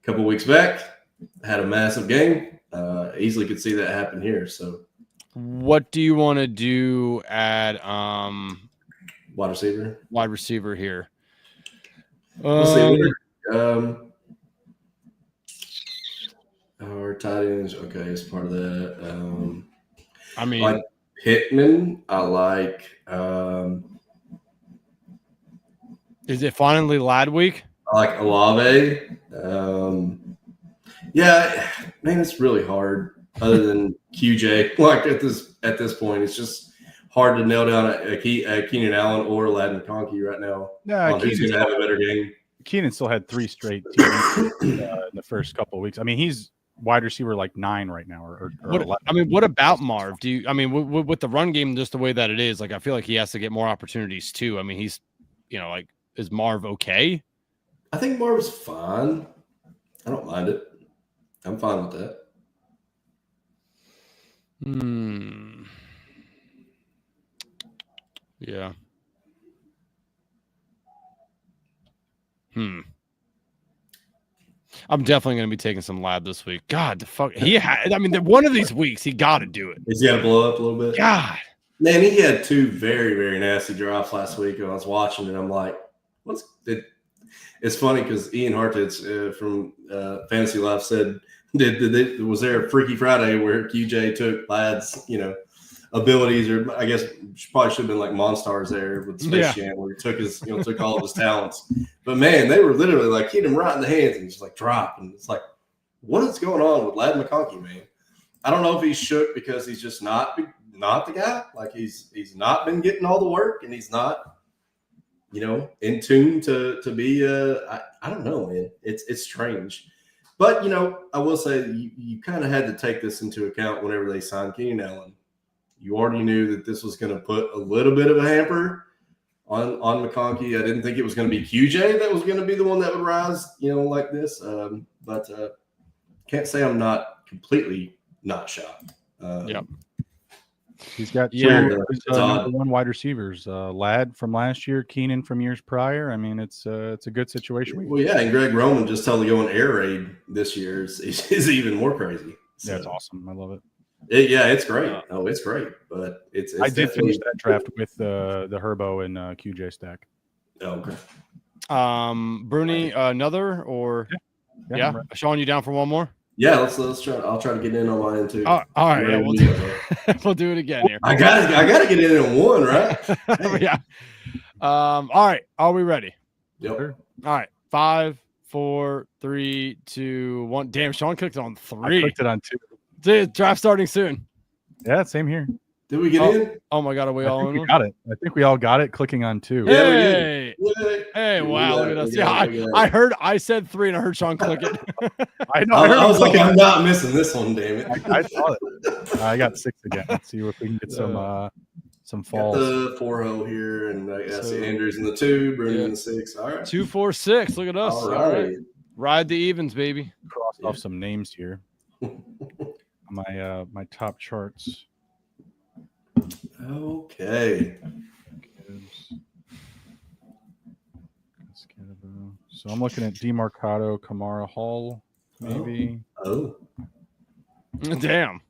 a couple weeks back. Had a massive game. Easily could see that happen here. So, what do you want to do at wide receiver? Wide receiver here. Let's see. Our tight ends, okay, as part of that. I mean, like Pittman. I like. Is it finally Lad week? I like Olave. Yeah, man, it's really hard. Other than QJ, like at this point, it's just hard to nail down a Keenan Allen or Ladd McConkey right now. Yeah, who's going to have a better game? Keenan still had 3 straight teams in the first couple of weeks. I mean, he's wide receiver like 9 right now, or what, 11. I mean, what about Marv? Do you? I mean, with the run game just the way that it is, like I feel like he has to get more opportunities too. I mean, he's, like, is Marv okay? I think Marv's fine. I don't mind it. I'm fine with that. Yeah. I'm definitely going to be taking some Lab this week. God, the fuck. One of these weeks, he got to do it. He's got to blow up a little bit. God. Man, he had 2 very, very nasty drops last week. And I was watching, and I'm like, it's funny because Ian Hartitz from Fantasy Life said, was there a Freaky Friday where QJ took Lad's, abilities, or I guess probably should have been like Monstars there with Space Jam, where he took his, took all of his talents. But man, they were literally like hitting him right in the hands and just like drop. And it's like, what is going on with Ladd McConkey, man? I don't know if he's shook because he's just not the guy. Like he's not been getting all the work, and he's not, in tune to be. I don't know, man. It's strange. But I will say you kind of had to take this into account whenever they signed Keenan Allen. You already knew that this was going to put a little bit of a hamper on McConkey. I didn't think it was going to be QJ that was going to be the one that would rise, like this. But can't say I'm not completely not shocked. Yep. He's got 2 number 1 wide receivers. Ladd from last year, Keenan from years prior. I mean, it's a good situation. Well, yeah, and Greg Roman just totally going air raid this year is even more crazy. So. Yeah, it's awesome. I love it. It's great. It's great. But it's I did finish that draft with the Herbo and QJ stack. Oh, okay. Bruni, another or yeah. Sean, you down for one more? Yeah, let's try. I'll try to get in on mine too. All right, yeah, we'll do it again here. I gotta get in on one, right? Yeah. All right. Are we ready? Yep. All right. 5, 4, 3, 2, 1. Damn, Sean clicked on 3. I clicked it on 2. Dude, draft starting soon. Yeah, same here. Did we get in? Oh my God, are we all in? Got it. I think we all got it. Clicking on 2. Hey, hey, wow, look at us. Yeah, I heard. I said 3, and I heard Sean click it. I know. I was like, I'm not missing this one, damn it. I saw it. I got 6 again. Let's see if we can get some falls. Got the 4-0 here, and I see Andrew's in the 2, Bruni in the 6. All right. 2, 4, 6. Look at us. All right. Ride the evens, baby. Crossed off some names here. My top charts. Okay. So I'm looking at DeMarcado, Kamara, Hall, maybe. Oh. Damn.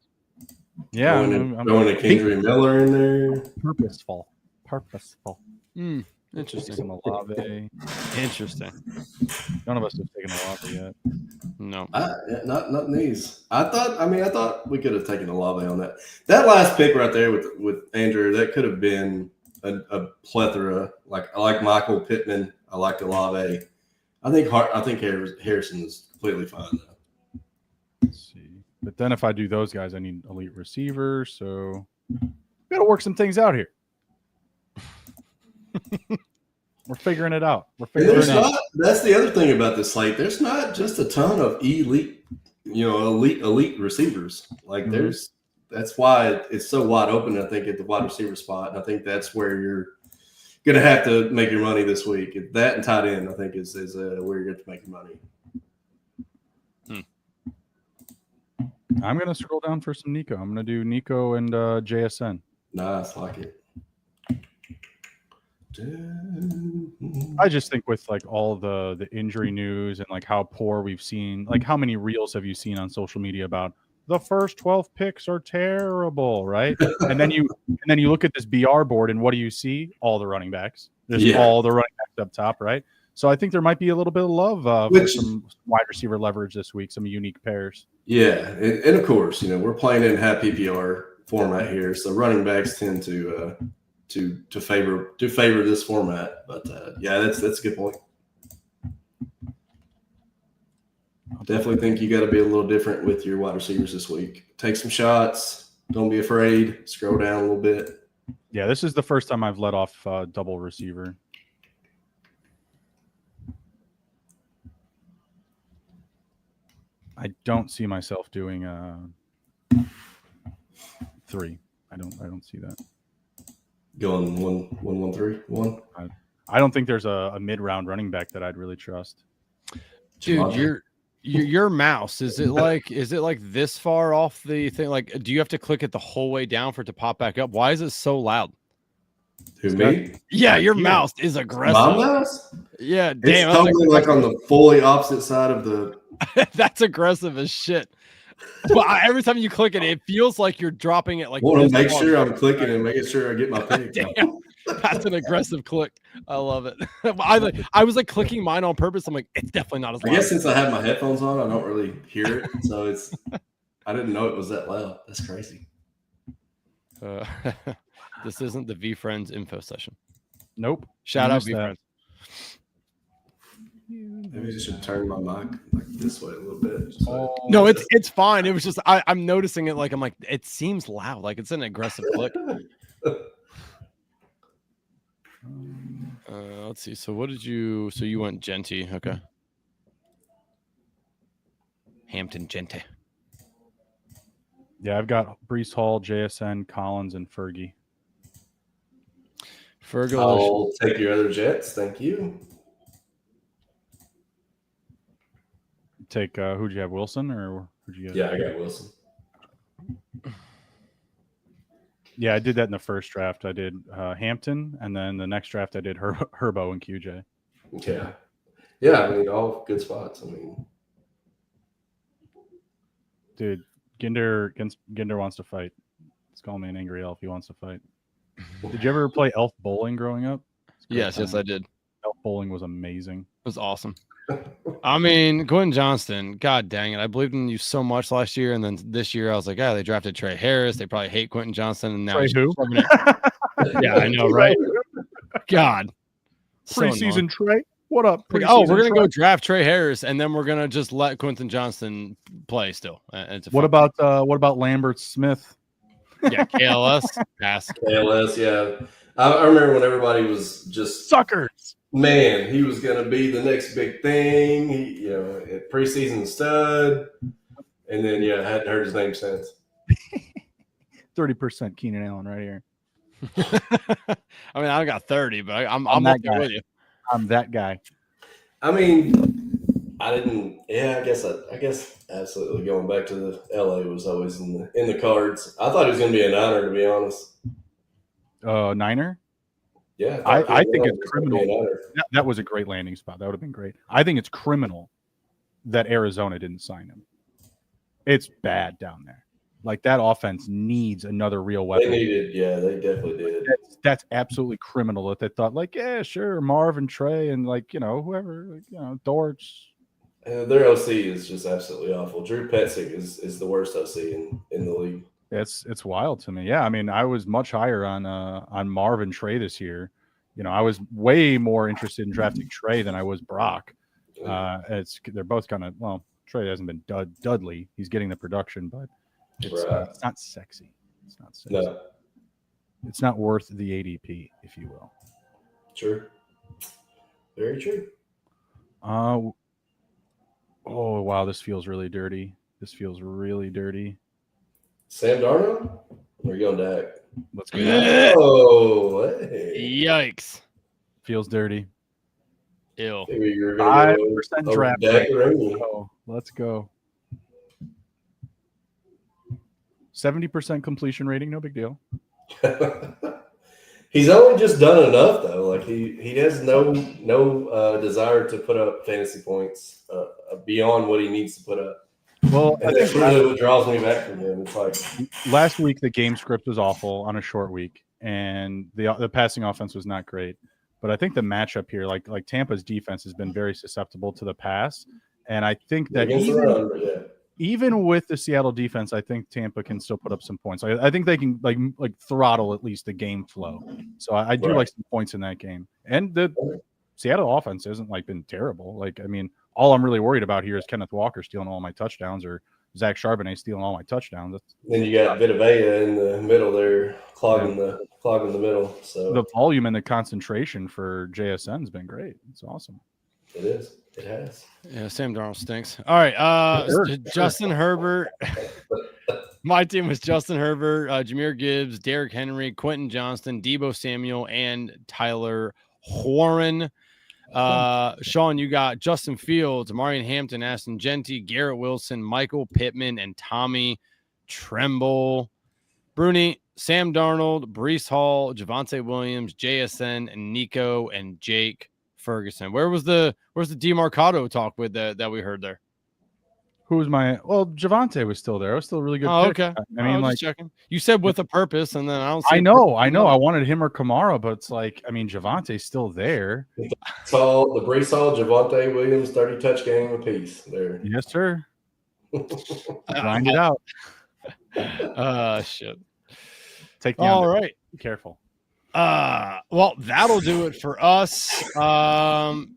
Yeah. I'm going to Kendry Miller in there. Purposeful. Interesting. Some Olave. Interesting. None of us have taken Olave yet. No. Not in these. I thought we could have taken Olave on that. That last pick right there with Andrew, that could have been a plethora. Like I like Michael Pittman. I like Olave. I think Harrison is completely fine though. Let's see. But then if I do those guys, I need elite receivers. So we got to work some things out here. We're figuring it out. And there's not. That's the other thing about this slate. There's not just a ton of elite receivers. Like that's why it's so wide open. I think at the wide receiver spot, and I think that's where you're going to have to make your money this week. That and tight end, I think, is where you're going to make your money. I'm going to scroll down for some Nico. I'm going to do Nico and JSN. Nice, like it. I just think with like all the injury news and like how poor we've seen, like how many reels have you seen on social media about the first 12 picks are terrible, right? and then you look at this BR board and what do you see? All the running backs. There's all the running backs up top, right? So I think there might be a little bit of love for some wide receiver leverage this week, some unique pairs. Yeah, and of course, we're playing in half PPR format here, so running backs tend to favor this format. But that's a good point. Definitely think you got to be a little different with your wide receivers this week. Take some shots. Don't be afraid. Scroll down a little bit. Yeah, this is the first time I've let off double receiver. I don't see myself doing 3. I don't see that. Going 1-1-3-1. I don't think there's a mid-round running back that I'd really trust. Dude, your mouse, is it like this far off the thing? Like, do you have to click it the whole way down for it to pop back up? Why is it so loud? Who, me? Yeah, your mouse is aggressive. My mouse? Yeah, it's damn. It's totally like on the fully opposite side of the. That's aggressive as shit. But every time you click it, it feels like you're dropping it. Like, I want to make sure I'm clicking and making sure I get my pick. Damn. That's an aggressive click. I love it. I was like clicking mine on purpose. I'm like, it's definitely not as loud. I guess since I have my headphones on, I don't really hear it. So I didn't know it was that loud. That's crazy. This isn't the V Friends info session. Nope. Shout out V Friends. Maybe I should turn my mic like this way a little bit. No, it's fine. It was just I'm noticing it. Like I'm like, it seems loud. Like it's an aggressive click. Let's see. So what did you? So you went Genty, okay? Hampton Genty. Yeah, I've got Breece Hall, JSN, Collins, and Fergie. I'll take your other Jets. Thank you. Take who'd you have, Wilson, or who'd you get? Yeah, I got Wilson. Yeah, I did that in the first draft. I did Hampton, and then the next draft I did Herbo and QJ. Yeah. I mean, all good spots. I mean, dude, Ginder wants to fight. Let's call me an angry elf. He wants to fight. Did you ever play Elf Bowling growing up? Yes, I did. Elf Bowling was amazing. It was awesome. I mean, Quentin Johnston, God dang it. I believed in you so much last year. And then this year I was like, they drafted Trey Harris. They probably hate Quentin Johnston. And now Trey who? Yeah, I know, right? God. Preseason Trey? What up? We're going to go draft Trey Harris, and then we're going to just let Quentin Johnston play still. What about Lambert Smith? Yeah, KLS. Pass. KLS, yeah. I remember when everybody was just suckers. Man, he was going to be the next big thing. He, preseason stud. And then, I hadn't heard his name since. 30% Keenan Allen right here. I mean, I got 30, but I'm that guy. With you. I'm that guy. I mean, I didn't. Yeah, I guess absolutely going back to the LA was always in the cards. I thought he was going to be a Niner, to be honest. Niner? Yeah, I think it's criminal. That was a great landing spot. That would have been great. I think it's criminal that Arizona didn't sign him. It's bad down there. Like, that offense needs another real weapon. They definitely did. That's absolutely criminal that they thought, like, yeah, sure, Marvin, Trey, and whoever, Dortch. Their OC is just absolutely awful. Drew Petzing is the worst OC in the league. It's wild to me. Yeah, I mean, I was much higher on Marvin Trey this year. I was way more interested in drafting Trey than I was Brock. They're both kind of, well, Trey hasn't been Dudley. He's getting the production, but it's not sexy. It's not sexy. No. It's not worth the ADP, if you will. Sure. Very true. Oh wow, this feels really dirty. This feels really dirty. Sam Darnold? Or are you on Dak? Let's go. Dak. Oh, hey. Yikes. Feels dirty. Ew. Maybe you're going to 5% go draft Dak rate. or Amy. Oh, let's go. 70% completion rating, no big deal. He's only just done enough though. Like he has no desire to put up fantasy points beyond what he needs to put up. Well, And that's really what draws me back from him. It's like last week the game script was awful on a short week, and the passing offense was not great. But I think the matchup here, like Tampa's defense, has been very susceptible to the pass, and I think that even with the Seattle defense, I think Tampa can still put up some points. I think they can like throttle at least the game flow. So I do like some points in that game. And the Seattle offense hasn't been terrible. Like, I mean, all I'm really worried about here is Kenneth Walker stealing all my touchdowns or Zach Charbonnet stealing all my touchdowns. Then you got Vitavea in the middle there, clogging the middle. So the volume and the concentration for JSN has been great. It's awesome. It is. It has. Yeah, Sam Darnold stinks. All right, Justin Herbert. My team was Justin Herbert, Jahmyr Gibbs, Derrick Henry, Quentin Johnston, Deebo Samuel, and Tyler Warren. Sean, you got Justin Fields, Amarian Hampton, Aston Genty, Garrett Wilson, Michael Pittman, and Tommy Tremble. Bruni, Sam Darnold, Breece Hall, Javonte Williams, JSN, and Nico and Jake Ferguson. Where's the DeMarcado talk with that we heard there? Who was Javonte was still there. It was still a really good pick. Okay. I mean, just checking. You said with a purpose, and then I don't see I know. I wanted him or Kamara, but it's Javonte's still there. The Breece Hall, Javonte Williams, 30 touch game apiece there. Yes, sir. Grind it out. Shit. Take the all right. Be careful. Well, that'll do it for us.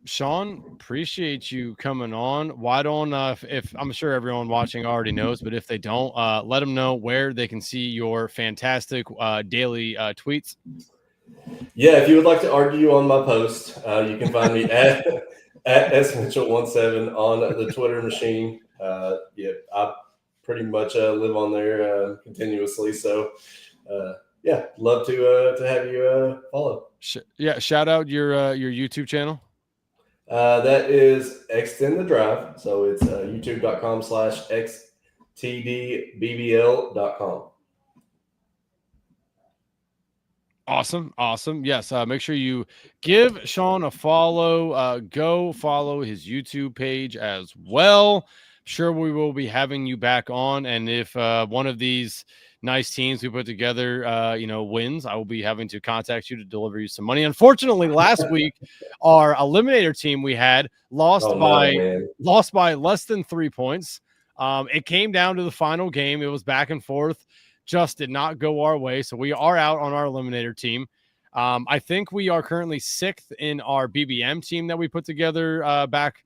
Sean, appreciate you coming on. Why don't if I'm sure everyone watching already knows, but if they don't, let them know where they can see your fantastic daily tweets. Yeah, if you would like to argue on my post, you can find me at smitchell17 on the Twitter machine. I pretty much live on there continuously, so yeah, love to have you follow. Shout out your YouTube channel. That is Extend the Drive. So it's youtube.com/xtdbbl.com. Awesome. Yes. Make sure you give Sean a follow. Go follow his YouTube page as well. Sure, we will be having you back on. And if one of these nice teams we put together, wins, I will be having to contact you to deliver you some money. Unfortunately, last week, our eliminator team we had lost by less than 3 points. It came down to the final game. It was back and forth. Just did not go our way. So we are out on our eliminator team. I think we are currently 6th in our BBM team that we put together back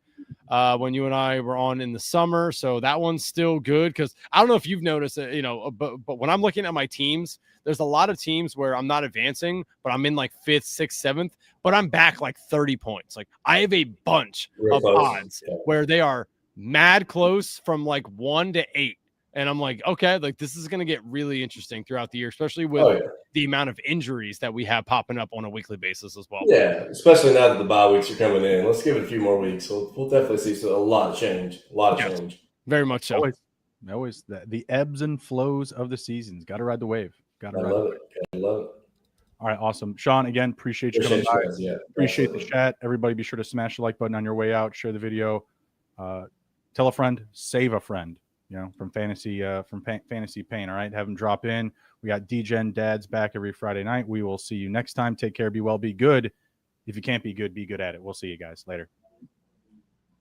when you and I were on in the summer. So that one's still good because I don't know if you've noticed it, but when I'm looking at my teams, there's a lot of teams where I'm not advancing, but I'm in 5th, 6th, 7th, but I'm back 30 points. I have a bunch of odds where they are mad close from 1 to 8. And I'm okay, this is going to get really interesting throughout the year, especially with the amount of injuries that we have popping up on a weekly basis as well. Yeah, especially now that the bye weeks are coming in. Let's give it a few more weeks. We'll definitely see a lot of change. Change. Very much so. Always the ebbs and flows of the seasons. Got to ride the wave. I love it. All right, awesome. Sean, again, appreciate you coming by. Appreciate the chat. Everybody be sure to smash the like button on your way out. Share the video. Tell a friend. Save a friend. From Fantasy Pain. All right, have them drop in. We got DGen Dads back every Friday night. We will see you next time. Take care. Be well. Be good. If you can't be good at it. We'll see you guys later.